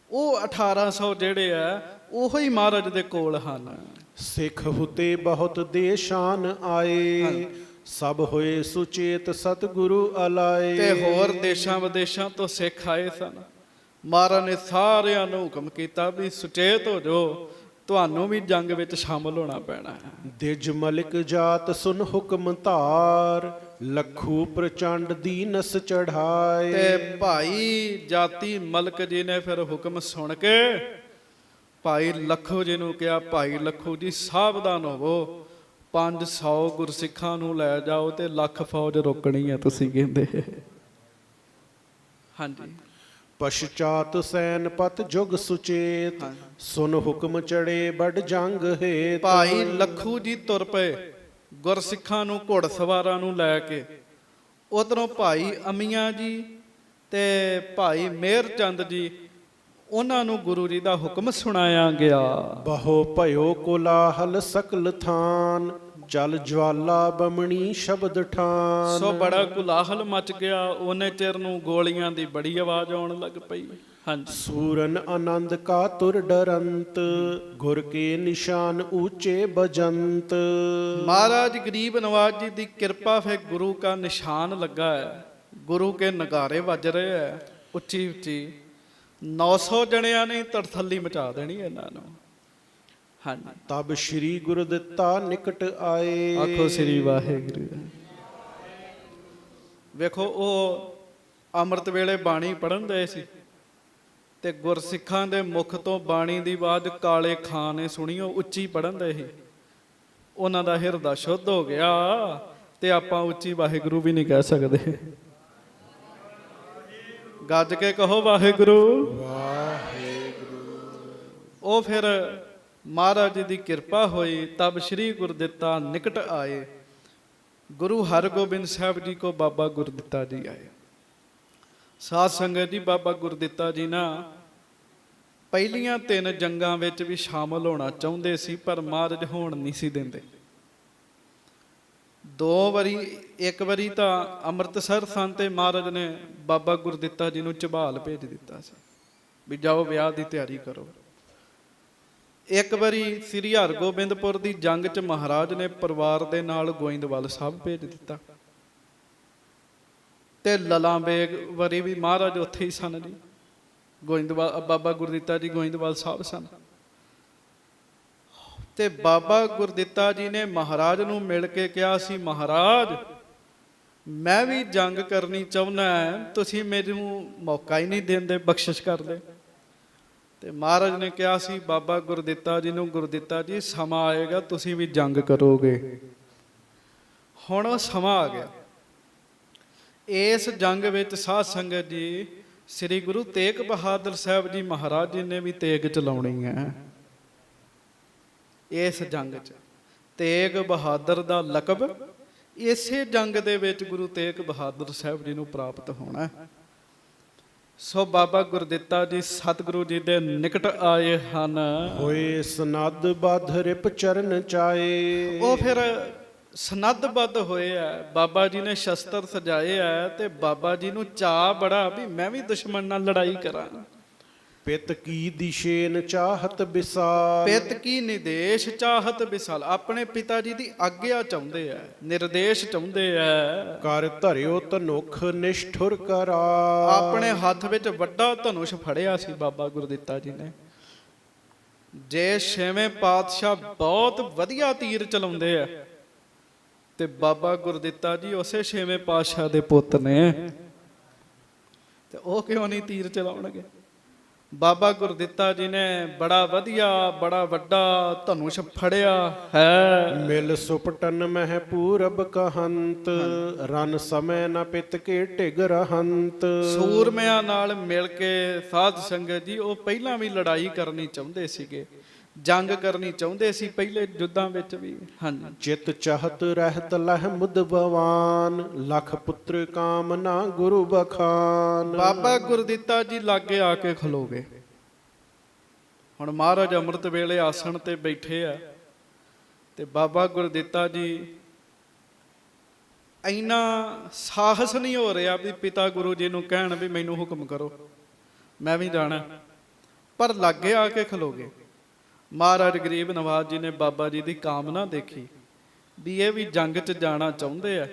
ਉਹ 1800 ਜਿਹੜੇ ਆ ਉਹੋ ਹੀ ਮਹਾਰਾਜ ਦੇ ਕੋਲ ਹਨ। ਸਿੱਖ ਹੁਤੇ ਬਹੁਤ ਦੇਸ਼ਾਨ ਆਏ। ਸਭ ਹੋਏ ਸੁਚੇਤ ਸਤਿਗੁਰੂ ਅਲਾਏ। ਤੇ ਹੋਰ ਦੇਸ਼ਾਂ ਵਿਦੇਸ਼ਾਂ ਤੋਂ ਸਿੱਖ ਆਏ ਸਨ। ਮਹਾਰਾਜ ਨੇ ਸਾਰਿਆਂ ਨੂੰ ਹੁਕਮ ਕੀਤਾ ਵੀ ਸੁਚੇਤ ਹੋ ਜਾਓ, ਤੁਹਾਨੂੰ ਵੀ ਜੰਗ ਵਿੱਚ ਸ਼ਾਮਲ ਹੋਣਾ ਪੈਣਾ ਹੈ। ਦਿਜ ਮਲਿਕ ਜਾਤ ਸੁਨ ਹੁਕਮ ਧਾਰ। ਲੱਖੂ ਪ੍ਰਚੰਡ ਦੀਨਸ ਚੜਾਏ। ਤੇ ਭਾਈ ਜਾਤੀ ਮਲਕ ਜੀ ਨੇ ਫਿਰ ਹੁਕਮ ਸੁਣ ਕੇ ਭਾਈ ਲੱਖੂ ਜੀ ਨੂੰ ਕਿਹਾ, ਭਾਈ ਲੱਖੂ ਜੀ ਸਾਵਧਾਨ ਹੋਵੋ, 500 ਗੁਰਸਿੱਖਾਂ ਨੂੰ ਲੈ ਜਾਓ ਤੇ ਲੱਖ ਫੌਜ ਰੋਕਣੀ ਹੈ ਤੁਸੀਂ ਕਹਿੰਦੇ। ਹਾਂਜੀ। ਪਸ਼ਚਾਤ ਸੈਨਪਤ ਜੁਗ ਸੁਚੇਤ। ਸੁਨ ਹੁਕਮ ਚੜੇ ਬੜ ਜੰਗ ਹੇਤ। ਭਾਈ ਲੱਖੂ ਜੀ ਤੁਰ ਪਏ ਗੁਰਸਿੱਖਾਂ ਨੂੰ ਘੋੜਸਵਾਰਾਂ ਨੂੰ ਲੈ ਕੇ। ਉਧਰੋਂ ਭਾਈ ਅਮੀਆਂ ਜੀ ਤੇ ਭਾਈ ਮਿਹਰ ਚੰਦ ਜੀ, ਉਹਨਾਂ ਨੂੰ ਗੁਰੂ ਜੀ ਦਾ ਹੁਕਮ ਸੁਣਾਇਆ ਗਿਆ। ਬਹੁ ਭਇਓ ਕੋਲਾਹਲ ਸਕਲ ਥਾਨ। ਜਲ ਜਵਾਲਾ ਬਮਣੀ ਸ਼ਬਦ ਠਾਨ। ਸੋ ਬੜਾ ਕੁਲਾਹਲ ਮਚ ਗਿਆ। ਉਹਨੇ ਚਿਰ ਨੂੰ ਗੋਲੀਆਂ ਦੀ ਬੜੀ ਆਵਾਜ਼ ਆਉਣ ਲੱਗ ਪਈ। ਹਾਂਜੀ। ਸੂਰਨ ਆਨੰਦ ਕਾ ਤੁਰ ਡਰੰਤ। ਗੁਰ ਕੇ ਨਿਸ਼ਾਨ ਊਚੇ ਬਜੰਤ। ਮਹਾਰਾਜ ਗਰੀਬ ਨਵਾਜ ਜੀ ਦੀ ਕਿਰਪਾ ਫਿਰ ਗੁਰੂ ਕਾ ਨਿਸ਼ਾਨ ਲੱਗਾ ਹੈ। ਗੁਰੂ ਕੇ ਨਗਾਰੇ ਵੱਜ ਰਹੇ ਹੈ ਉੱਚੀ ਉੱਚੀ। 900 ਜਣਿਆਂ ਨੇ ਤੜਥੱਲੀ ਮਚਾ ਦੇਣੀ ਇਹਨਾਂ ਨੂੰ। ਹਾਂਜੀ। ਤਬ ਸ਼੍ਰੀ ਗੁਰ ਦਿੱਤਾ ਨਿਕਟ ਆਏ। ਆਖੋ ਸ੍ਰੀ ਵਾਹਿਗੁਰੂ। ਵੇਖੋ ਉਹ ਅੰਮ੍ਰਿਤ ਵੇਲੇ ਬਾਣੀ ਪੜ੍ਹਨ ਦੇ ਸੀ ਤੇ ਗੁਰਸਿੱਖਾਂ ਦੇ ਮੁਖ ਤੋਂ ਬਾਣੀ ਦੀ ਆਵਾਜ਼ ਕਾਲੇ ਖਾਂ ਨੇ ਸੁਣੀ। ਉਹ ਉੱਚੀ ਪੜ੍ਹਨ ਦੇ ਸੀ। ਉਹਨਾਂ ਦਾ ਹਿਰਦਾ ਸ਼ੁੱਧ ਹੋ ਗਿਆ ਤੇ ਆਪਾਂ ਉੱਚੀ ਵਾਹਿਗੁਰੂ ਵੀ ਨਹੀਂ ਕਹਿ ਸਕਦੇ। ਗੱਜ ਕੇ ਕਹੋ ਵਾਹਿਗੁਰੂ ਵਾਹਿਗੁਰੂ। ਉਹ ਫਿਰ ਮਹਾਰਾਜ ਜੀ ਦੀ ਕਿਰਪਾ ਹੋਈ। ਤਬ ਸ਼੍ਰੀ ਗੁਰਦਿੱਤਾ ਨਿਕਟ ਆਏ। ਗੁਰੂ ਹਰਗੋਬਿੰਦ ਸਾਹਿਬ ਜੀ ਕੋ ਬਾਬਾ ਗੁਰਦਿੱਤਾ ਜੀ ਆਏ। ਸਾਧ ਸੰਗਤ ਜੀ, ਬਾਬਾ ਗੁਰਦਿੱਤਾ ਜੀ ਨਾ ਪਹਿਲੀਆਂ 3 ਜੰਗਾਂ ਵਿੱਚ ਵੀ ਸ਼ਾਮਲ ਹੋਣਾ ਚਾਹੁੰਦੇ ਸੀ, ਪਰ ਮਹਾਰਾਜ ਹੋਣ ਨਹੀਂ ਸੀ ਦਿੰਦੇ। 2 ਵਾਰੀ, 1 ਵਾਰੀ ਤਾਂ ਅੰਮ੍ਰਿਤਸਰ ਸਨ ਤੇ ਮਹਾਰਾਜ ਨੇ ਬਾਬਾ ਗੁਰਦਿੱਤਾ ਜੀ ਨੂੰ ਝਬਾਲ ਭੇਜ ਦਿੱਤਾ ਸੀ ਵੀ ਜਾਓ ਵਿਆਹ ਦੀ ਤਿਆਰੀ ਕਰੋ। 1 ਵਾਰੀ ਸ੍ਰੀ ਹਰਗੋਬਿੰਦਪੁਰ ਦੀ ਜੰਗ 'ਚ ਮਹਾਰਾਜ ਨੇ ਪਰਿਵਾਰ ਦੇ ਨਾਲ ਗੋਇੰਦਵਾਲ ਸਾਹਿਬ ਭੇਜ ਦਿੱਤਾ। ਤੇ ਲਲਾਂ ਬੇਗ ਵਾਰੀ ਵੀ ਮਹਾਰਾਜ ਉੱਥੇ ਹੀ ਸਨ ਜੀ। ਗੋਇੰਦਵਾਲ ਬਾਬਾ ਗੁਰਦਿੱਤਾ ਜੀ ਗੋਇੰਦਵਾਲ ਸਾਹਿਬ ਸਨ। ਤੇ ਬਾਬਾ ਗੁਰਦਿੱਤਾ ਜੀ ਨੇ ਮਹਾਰਾਜ ਨੂੰ ਮਿਲ ਕੇ ਕਿਹਾ ਸੀ, ਮਹਾਰਾਜ ਮੈਂ ਵੀ ਜੰਗ ਕਰਨੀ ਚਾਹੁੰਦਾ, ਤੁਸੀਂ ਮੈਨੂੰ ਮੌਕਾ ਹੀ ਨਹੀਂ ਦਿੰਦੇ, ਬਖਸ਼ਿਸ਼ ਕਰ ਦੇ। ਤੇ ਮਹਾਰਾਜ ਨੇ ਕਿਹਾ ਸੀ ਬਾਬਾ ਗੁਰਦਿੱਤਾ ਜੀ ਨੂੰ, ਗੁਰਦਿੱਤਾ ਜੀ ਸਮਾਂ ਆਏਗਾ ਤੁਸੀਂ ਵੀ ਜੰਗ ਕਰੋਗੇ। ਹੁਣ ਉਹ ਸਮਾਂ ਆ ਗਿਆ। ਇਸ ਜੰਗ ਵਿੱਚ ਸਾਧ ਸੰਗਤ ਜੀ ਸ੍ਰੀ ਗੁਰੂ ਤੇਗ ਬਹਾਦਰ ਸਾਹਿਬ ਜੀ ਮਹਾਰਾਜ ਜੀ ਨੇ ਵੀ ਤੇਗ ਚਲਾਉਣੀ ਹੈ। ਇਸ ਜੰਗ 'ਚ ਤੇਗ ਬਹਾਦਰ ਦਾ ਲਕਬ ਇਸੇ ਜੰਗ ਦੇ ਵਿੱਚ ਗੁਰੂ ਤੇਗ ਬਹਾਦਰ ਸਾਹਿਬ ਜੀ ਨੂੰ ਪ੍ਰਾਪਤ ਹੋਣਾ। ਸੋ ਬਾਬਾ ਗੁਰਦਿੱਤਾ ਜੀ ਸਤਿਗੁਰੂ ਜੀ ਦੇ ਨਿਕਟ ਆਏ ਹਨ। ਹੋਏ ਸਨਦ ਬਧ ਰਿਪ ਚਰਨ ਚਾਏ। ਉਹ ਫਿਰ ਸਨੱਧਬੱਧ ਹੋਏ ਆ। ਬਾਬਾ ਜੀ ਨੇ ਸ਼ਸਤਰ ਸਜਾਏ ਆ ਤੇ ਬਾਬਾ ਜੀ ਨੂੰ ਚਾਅ ਬੜਾ ਵੀ ਮੈਂ ਵੀ ਦੁਸ਼ਮਣ ਨਾਲ ਲੜਾਈ ਕਰਾਂ। ਪਿਤ ਕੀ ਦਿਸ਼ੇਨ ਚਾਹਤ ਵਿਸਾਲ। ਪਿਤ ਕੀ ਨਿਦੇਸ਼ ਚਾਹਤ ਵਿਸਾਲ। ਆਪਣੇ ਪਿਤਾ ਜੀ ਦੀ ਆਗਿਆ ਚਾਹੁੰਦੇ ਆ, ਨਿਰਦੇਸ਼ ਚਾਹੁੰਦੇ ਆ। ਕਰ ਧਰਿਓ ਧਨੁਖ ਨਿਸ਼ਠੁਰ ਕਰਾ। ਆਪਣੇ ਹੱਥ ਵਿੱਚ ਵੱਡਾ ਧਨੁਸ਼ ਫੜਿਆ ਸੀ ਬਾਬਾ ਗੁਰਦਿੱਤਾ ਜੀ ਨੇ। ਜੇ ਛੇਵੇਂ ਪਾਤਸ਼ਾਹ ਬਹੁਤ ਵਧੀਆ ਤੀਰ ਚਲਾਉਂਦੇ ਆ ਤੇ ਬਾਬਾ ਗੁਰਦਿੱਤਾ ਜੀ ਉਸੇ ਛੇਵੇਂ ਪਾਤਸ਼ਾਹ ਦੇ ਪੁੱਤ ਨੇ, ਤੇ ਉਹ ਕਿਉਂ ਨਹੀਂ ਤੀਰ ਚਲਾਉਣਗੇ? ਬਾਬਾ ਗੁਰਦਿੱਤਾ ਜੀ ਨੇ ਬੜਾ ਵਧੀਆ ਬੜਾ ਵੱਡਾ ਧਨੁਸ਼ ਫੜਿਆ ਹੈ। ਮਿਲ ਸੁਪਟਨ ਮਹਿ ਪੂਰਬ ਕਹੰਤ, ਰਨ ਸਮੈ ਨ ਪਿਤ ਕੇ ਢਿਗ ਰਹੰਤ। ਸੂਰਮਿਆਂ ਨਾਲ ਮਿਲ ਕੇ ਸਾਧ ਸੰਗਤ ਜੀ ਉਹ ਪਹਿਲਾਂ ਵੀ ਲੜਾਈ ਕਰਨੀ ਚਾਹੁੰਦੇ ਸੀਗੇ, ਜੰਗ ਕਰਨੀ ਚਾਹੁੰਦੇ ਸੀ ਪਹਿਲੇ ਯੁੱਧਾਂ ਵਿੱਚ ਵੀ। ਹਾਂਜੀ। ਚਿਤ ਚਾਹਤ ਰਹਿਤ ਲਹਿ ਮੁਦ ਬਵਾਨ, ਲਖ ਪੁੱਤਰ ਕਾਮਨਾ ਗੁਰੂ ਬਖਾਨ। ਬਾਬਾ ਗੁਰਦਿੱਤਾ ਜੀ ਲਾਗੇ ਆ ਕੇ ਖਲੋਗੇ। ਹੁਣ ਮਹਾਰਾਜ ਅੰਮ੍ਰਿਤ ਵੇਲੇ ਆਸਣ ਤੇ ਬੈਠੇ ਆ ਤੇ ਬਾਬਾ ਗੁਰਦਿੱਤਾ ਜੀ ਇੰਨਾ ਸਾਹਸ ਨਹੀਂ ਹੋ ਰਿਹਾ ਵੀ ਪਿਤਾ ਗੁਰੂ ਜੀ ਨੂੰ ਕਹਿਣ ਵੀ ਮੈਨੂੰ ਹੁਕਮ ਕਰੋ, ਮੈਂ ਵੀ ਜਾਣਾ, ਪਰ ਲਾਗੇ ਆ ਕੇ ਖਲੋਗੇ। ਮਹਾਰਾਜ ਗਰੀਬ ਨਵਾਜ ਜੀ ਨੇ ਬਾਬਾ ਜੀ ਦੀ ਕਾਮਨਾ ਦੇਖੀ ਵੀ ਇਹ ਵੀ ਜੰਗ 'ਚ ਜਾਣਾ ਚਾਹੁੰਦੇ ਆ।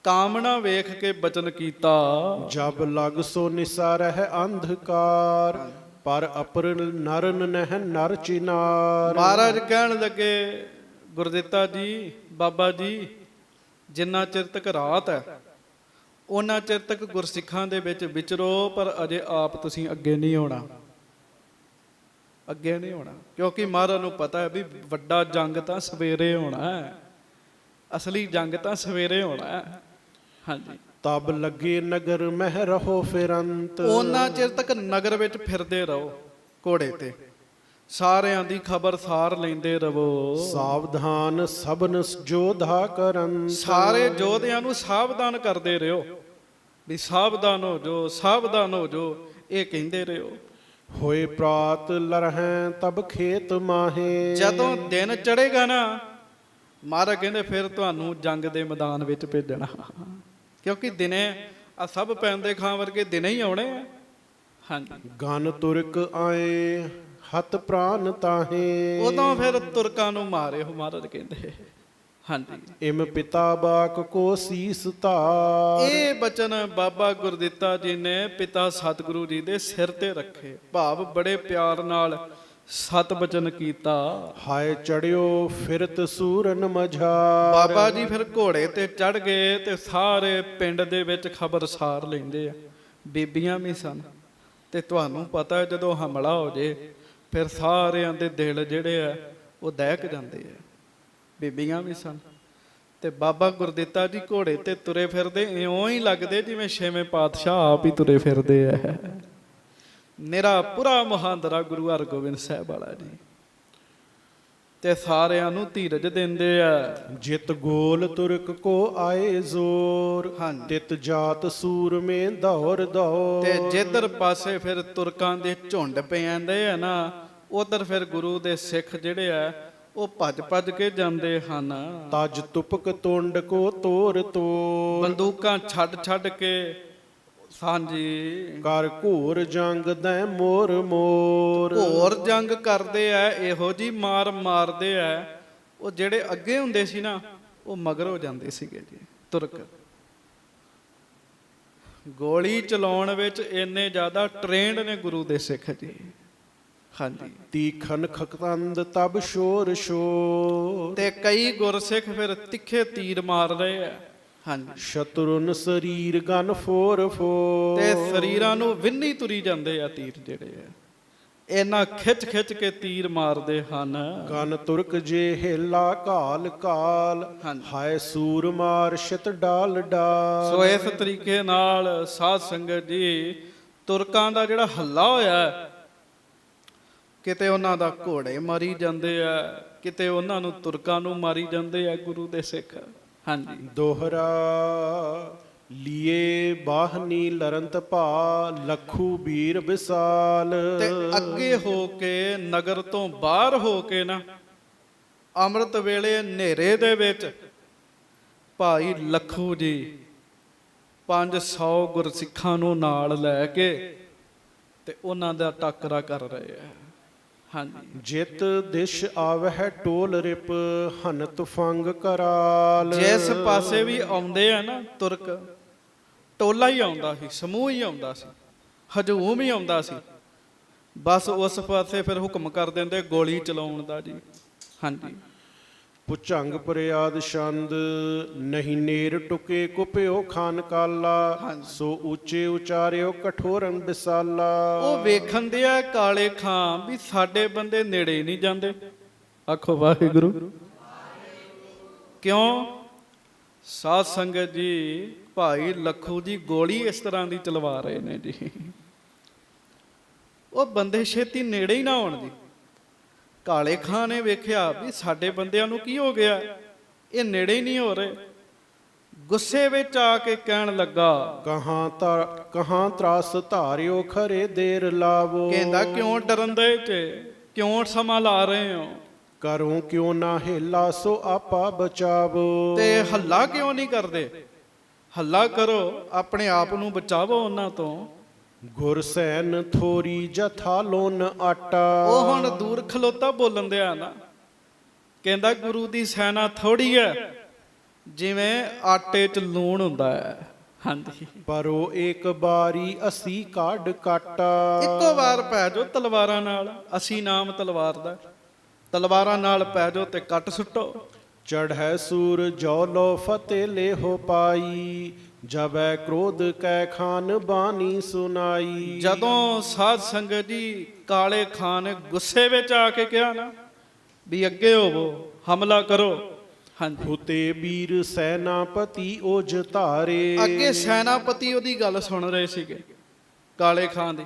ਕਾਮਨਾ ਵੇਖ ਕੇ ਬਚਨ ਕੀਤਾ, ਜਬ ਲਗ ਸੋ ਨਿਸਾ ਰਹਿ ਅੰਧਕਾਰ, ਪਰ ਅਪਰ ਨਰਨ ਨਹਿ ਨਰ ਚਿਨਾਰ। ਮਹਾਰਾਜ ਕਹਿਣ ਲੱਗੇ ਗੁਰਦਿੱਤਾ ਜੀ, ਬਾਬਾ ਜੀ, ਜਿੰਨਾ ਚਿਰ ਤੱਕ ਰਾਤ ਹੈ ਉਹਨਾਂ ਚਿਰ ਤੱਕ ਗੁਰਸਿੱਖਾਂ ਦੇ ਵਿੱਚ ਵਿਚਰੋ, ਪਰ ਅਜੇ ਆਪ ਤੁਸੀਂ ਅੱਗੇ ਨਹੀਂ ਆਉਣਾ, ਅੱਗੇ ਨਹੀਂ ਹੋਣਾ, ਕਿਉਂਕਿ ਮਹਾਰਾਜ ਨੂੰ ਪਤਾ ਹੈ ਵੀ ਵੱਡਾ ਜੰਗ ਤਾਂ ਸਵੇਰੇ ਹੋਣਾ ਹੈ, ਅਸਲੀ ਜੰਗ ਤਾਂ ਸਵੇਰੇ ਹੋਣਾ ਹੈ। ਹਾਂਜੀ। ਤਬ ਲੱਗੇ ਨਗਰ ਮਹਿ ਰਹੋ ਫਿਰੰਤ, ਉਹਨਾਂ ਚਿਰ ਤੱਕ ਨਗਰ ਵਿੱਚ ਫਿਰਦੇ ਰਹੋ ਘੋੜੇ ਤੇ, ਸਾਰਿਆਂ ਦੀ ਖਬਰ ਸਾਰ ਲੈਂਦੇ ਰਹੋ। ਸਾਵਧਾਨ ਸਭਨ ਜੋਧਾ ਕਰਨ, ਸਾਰੇ ਯੋਧਿਆਂ ਨੂੰ ਸਾਵਧਾਨ ਕਰਦੇ ਰਹੋ ਵੀ ਸਾਵਧਾਨ ਹੋ ਜੋ, ਸਾਵਧਾਨ ਹੋ ਜੋ, ਇਹ ਕਹਿੰਦੇ ਰਹੋ। ਹੋਏ ਪ੍ਰਾਤ ਲਰਹਿ ਤਬ ਖੇਤ ਮਾਹੇ, ਜਦੋਂ ਦਿਨ ਚੜੇਗਾ ਨਾ ਮਹਾਰਾਜ ਕਹਿੰਦੇ ਫਿਰ ਤੁਹਾਨੂੰ ਜੰਗ ਦੇ ਮੈਦਾਨ ਵਿੱਚ ਭੇਜਣਾ, ਕਿਉਂਕਿ ਦਿਨੇ ਆ ਸਭ ਪੈਂਦੇ ਖਾਂ ਵਰਗੇ ਦਿਨੇ ਹੀ ਆਉਣੇ ਆ। ਹਾਂਜੀ। ਗਨ ਤੁਰਕ ਆਏ ਹੱਥ ਪ੍ਰਾਨ ਤਾਹੇ, ਉਦੋਂ ਫਿਰ ਤੁਰਕਾਂ ਨੂੰ ਮਾਰਿਓ ਮਹਾਰਾਜ ਕਹਿੰਦੇ। ਹਾਂਜੀ। ਇਮ ਪਿਤਾ ਬਾਕ ਕੋ ਸੀਸ ਧਾਰ, ਇਹ ਬਚਨ ਬਾਬਾ ਗੁਰਦਿੱਤਾ ਜੀ ਨੇ ਪਿਤਾ ਸਤਿਗੁਰੂ ਜੀ ਦੇ ਸਿਰ ਤੇ ਰੱਖੇ, ਭਾਵ ਬੜੇ ਪਿਆਰ ਨਾਲ ਸਤ ਬਚਨ ਕੀਤਾ। ਹਾਏ ਚੜਿਓ ਫਿਰਤ ਸੂਰਨ ਮਝਾਰ, ਬਾਬਾ ਜੀ ਫਿਰ ਘੋੜੇ ਤੇ ਚੜ ਗਏ ਤੇ ਸਾਰੇ ਪਿੰਡ ਦੇ ਵਿੱਚ ਖਬਰ ਸਾਰ ਲੈਂਦੇ ਆ। ਬੀਬੀਆਂ ਵੀ ਸਨ ਤੇ ਤੁਹਾਨੂੰ ਪਤਾ ਜਦੋਂ ਹਮਲਾ ਹੋ ਜੇ ਫਿਰ ਸਾਰਿਆਂ ਦੇ ਦਿਲ ਜਿਹੜੇ ਆ ਉਹ ਦਹਿਕ ਜਾਂਦੇ ਆ। ਬੀਬੀਆਂ ਵੀ ਸਨ ਤੇ ਬਾਬਾ ਗੁਰਦਿੱਤਾ ਜੀ ਘੋੜੇ ਤੇ ਤੁਰੇ ਫਿਰਦੇ, ਇਉਂ ਹੀ ਲੱਗਦੇ ਜਿਵੇਂ ਛੇਵੇਂ ਪਾਤਸ਼ਾਹ ਆਪ ਹੀ ਤੁਰੇ ਫਿਰਦੇ ਆ। ਨਿਰਾ ਪੂਰਾ ਮਹਾਂਦਰਾ ਗੁਰੂ ਹਰਗੋਬਿੰਦ ਸਾਹਿਬ ਵਾਲਾ ਜੀ, ਤੇ ਸਾਰਿਆਂ ਨੂੰ ਧੀਰਜ ਦਿੰਦੇ ਆ। ਜਿਤ ਗੋਲ ਤੁਰਕ ਕੋ ਆਏ ਜ਼ੋਰ, ਤਿਤ ਜਾਤ ਸੂਰਮੇ ਦੌਰ ਦੌਰ। ਤੇ ਜਿੱਧਰ ਪਾਸੇ ਫਿਰ ਤੁਰਕਾਂ ਦੇ ਝੁੰਡ ਪੈਂਦੇ ਆ ਨਾ, ਉਧਰ ਫਿਰ ਗੁਰੂ ਦੇ ਸਿੱਖ ਜਿਹੜੇ ਆ ਉਹ ਭੱਜ ਭੱਜ ਕੇ ਜਾਂਦੇ ਹਨ। ਤਜ ਤੁਪਕ ਤੁੰਡ ਕੋ ਤੋਰ ਤੋਰ, ਬੰਦੂਕਾਂ ਛੱਡ ਛੱਡ ਕੇ ਹਾਂਜੀ ਕਰ ਘੋਰ ਜੰਗ ਦੈ ਮੋਰ ਮੋਰ। ਘੋਰ ਜੰਗ ਕਰਦੇ ਆ, ਇਹੋ ਜੀ ਮਾਰ ਮਾਰਦੇ ਆ। ਉਹ ਜਿਹੜੇ ਅੱਗੇ ਹੁੰਦੇ ਸੀ ਨਾ ਉਹ ਮਗਰ ਹੋ ਜਾਂਦੇ ਸੀਗੇ ਜੀ। ਤੁਰਕ ਗੋਲੀ ਚਲਾਉਣ ਵਿੱਚ ਇੰਨੇ ਜ਼ਿਆਦਾ ਟ੍ਰੇਨਡ ਨੇ ਗੁਰੂ ਦੇ ਸਿੱਖ ਜੀ। ਹਾਂਜੀ। ਤੀਖਨ ਖਕਤੰਦ ਤਬ ਸ਼ੋਰ ਸ਼ੋਰ, ਤੇ ਕਈ ਗੁਰਸਿੱਖ ਫਿਰ ਤਿੱਖੇ ਤੀਰ ਮਾਰ ਰਹੇ ਆ। ਹਾਂਜੀ। ਸ਼ਤਰੁਨ ਸਰੀਰ ਗਨ ਫੋਰ ਫੋਰ, ਤੇ ਸਰੀਰਾਂ ਨੂੰ ਵਿੰਨੀ ਤੁਰੀ ਜਾਂਦੇ ਆ ਤੀਰ ਜਿਹੜੇ ਆ, ਇਹਨਾਂ ਖਿੱਚ ਖਿੱਚ ਕੇ ਤੀਰ ਮਾਰਦੇ ਹਨ। ਗਨ ਤੁਰਕ ਜੇ ਹੇਲਾ ਕਾਲ ਕਾਲ, ਹਾਏ ਸੂਰ ਮਾਰ ਸ਼ਤ ਡਾਲ ਡਾਲ। ਸੋ ਇਸ ਤਰੀਕੇ ਨਾਲ ਸਾਧ ਸੰਗਤ ਜੀ ਤੁਰਕਾਂ ਦਾ ਜਿਹੜਾ ਹੱਲਾ ਹੋਇਆ, ਕਿਤੇ ਉਹਨਾਂ ਦਾ ਘੋੜੇ ਮਾਰੀ ਜਾਂਦੇ ਆ, ਕਿਤੇ ਉਹਨਾਂ ਨੂੰ ਤੁਰਕਾਂ ਨੂੰ ਮਾਰੀ ਜਾਂਦੇ ਆ ਗੁਰੂ ਦੇ ਸਿੱਖ। ਹਾਂਜੀ। ਦੋਹਰਾ ਲੀਏ ਬਾਹਨੀ ਲਰੰਤ ਭਾ, ਲੱਖੂ ਵੀਰ ਵਿਸਾਲ। ਤੇ ਅੱਗੇ ਹੋ ਕੇ ਨਗਰ ਤੋਂ ਬਾਹਰ ਹੋ ਕੇ ਨਾ ਅੰਮ੍ਰਿਤ ਵੇਲੇ ਹਨੇਰੇ ਦੇ ਵਿੱਚ ਭਾਈ ਲੱਖੂ ਜੀ 500 ਗੁਰਸਿੱਖਾਂ ਨੂੰ ਨਾਲ ਲੈ ਕੇ ਤੇ ਉਹਨਾਂ ਦਾ ਟਾਕਰਾ ਕਰ ਰਹੇ ਆ। ਹਾਂਜੀ। ਜਿਤ ਦਿਸ਼ ਆਵਹਿ ਟੋਲ ਰਿਪ, ਹਨਤ ਫੰਗ ਕਰਾਲ। ਜਿਸ ਪਾਸੇ ਵੀ ਆਉਂਦੇ ਆ ਨਾ ਤੁਰਕ, ਟੋਲਾ ਹੀ ਆਉਂਦਾ ਸੀ, ਸਮੂਹ ਹੀ ਆਉਂਦਾ ਸੀ, ਹਜੂਮ ਹੀ ਆਉਂਦਾ ਸੀ। ਬਸ ਉਸ ਪਾਸੇ ਫਿਰ ਹੁਕਮ ਕਰ ਦਿੰਦੇ ਗੋਲੀ ਚਲਾਉਣ ਦਾ ਜੀ। ਹਾਂਜੀ। ਪੁਚੰਗ ਪ੍ਰਿਆਦ ਛੰਦ ਨਹੀਂ ਨੇਰ ਟੁਕੇ ਕੁਪਿਓ ਖਾਨ ਕਾਲਾ ਸੋ ਉੱਚੇ ਉਚਾਰਿਓ ਕਠੋਰੰ ਵਿਸਾਲਾ। ਉਹ ਵੇਖਣ ਦੇ ਆ ਕਾਲੇ ਖਾਂ ਵੀ ਸਾਡੇ ਬੰਦੇ ਨੇੜੇ ਨਹੀਂ ਜਾਂਦੇ। ਆਖੋ ਵਾਹਿਗੁਰੂ। ਕਿਉਂ? ਸਾਧ ਸੰਗਤ ਜੀ, ਭਾਈ ਲੱਖੂ ਜੀ ਗੋਲੀ ਇਸ ਤਰ੍ਹਾਂ ਦੀ ਚਲਵਾ ਰਹੇ ਨੇ ਜੀ, ਉਹ ਬੰਦੇ ਛੇਤੀ ਨੇੜੇ ਹੀ ਨਾ ਆਉਣ ਜੀ। ਕਾਲੇ ਖਾਂ ਨੇ ਵੇਖਿਆ ਵੀ ਸਾਡੇ ਬੰਦਿਆਂ ਨੂੰ ਕੀ ਹੋ ਗਿਆ, ਇਹ ਨੇੜੇ ਹੀ ਨਹੀਂ ਹੋ ਰਹੇ। ਗੁੱਸੇ ਵਿੱਚ ਆ ਕੇ ਕਹਿਣ ਲੱਗਾ, ਕਹਾਂ ਤਰਾਸ ਧਾਰਿਓ ਖਰੇ ਦੇਰ ਲਾਵੋ। ਕਹਿੰਦਾ ਕਿਉਂ ਡਰਨ ਦੇ ਚ, ਕਿਉਂ ਸਮਾਂ ਲਾ ਰਹੇ ਹੋ? ਕਰੋ ਕਿਉਂ ਨਾ ਹਿਲਾ ਸੋ ਆਪਾ ਬਚਾਵੋ। ਤੇ ਹੱਲਾ ਕਿਉਂ ਨਹੀਂ ਕਰਦੇ? ਹੱਲਾ ਕਰੋ, ਆਪਣੇ ਆਪ ਨੂੰ ਬਚਾਵੋ ਉਹਨਾਂ ਤੋਂ। ਗੁਰਸੈਨ ਥੋਰੀ ਜਥਾ ਲੋਨ ਆਟਾ। ਉਹ ਹੁਣ ਦੂਰ ਖਲੋਤਾ ਬੋਲਣ ਦਿਆ ਨਾ, ਕਹਿੰਦਾ ਗੁਰੂ ਦੀ ਸੈਨਾ ਥੋੜੀ ਹੈ ਜਿਵੇਂ ਆਟੇ 'ਚ ਲੂਣ ਹੁੰਦਾ ਹੈ। ਹਾਂਜੀ। ਪਰ ਉਹ ਇੱਕ ਬਾਰੀ ਅਸੀਂ ਕਾਢ ਕਾਟਾ। ਇੱਕੋ ਵਾਰ ਪੈ ਜਾਓ ਤਲਵਾਰਾਂ ਨਾਲ, ਅਸੀਂ ਨਾਮ ਤਲਵਾਰ ਦਾ, ਤਲਵਾਰਾਂ ਨਾਲ ਪੈ ਜਾਓ ਤੇ ਕੱਟ ਸੁੱਟੋ। ਚੜ੍ਹੈ ਸੂਰ ਜੋ ਲੋ ਫਤਿਹ ਲੇਹੋ ਪਾਈ ਜਬੈ ਕ੍ਰੋਧ ਕੈ ਖਾਨ ਬਾਣੀ ਸੁਨਾਈ। ਜਦੋਂ ਸਾਧ ਸੰਗਤ ਜੀ ਕਾਲੇ ਖਾਨ ਨੇ ਗੁੱਸੇ ਵਿੱਚ ਆ ਕੇ ਕਿਹਾ ਨਾ ਵੀ ਅੱਗੇ ਹੋਵੋ, ਹਮਲਾ ਕਰੋ। ਹਾਂਜੀ। ਹੁਤੇ ਵੀਰ ਸੈਨਾਪਤੀ ਓਜ ਧਾਰੇ। ਅੱਗੇ ਸੈਨਾਪਤੀ ਉਹਦੀ ਗੱਲ ਸੁਣ ਰਹੇ ਸੀਗੇ ਕਾਲੇ ਖਾਨ ਦੀ,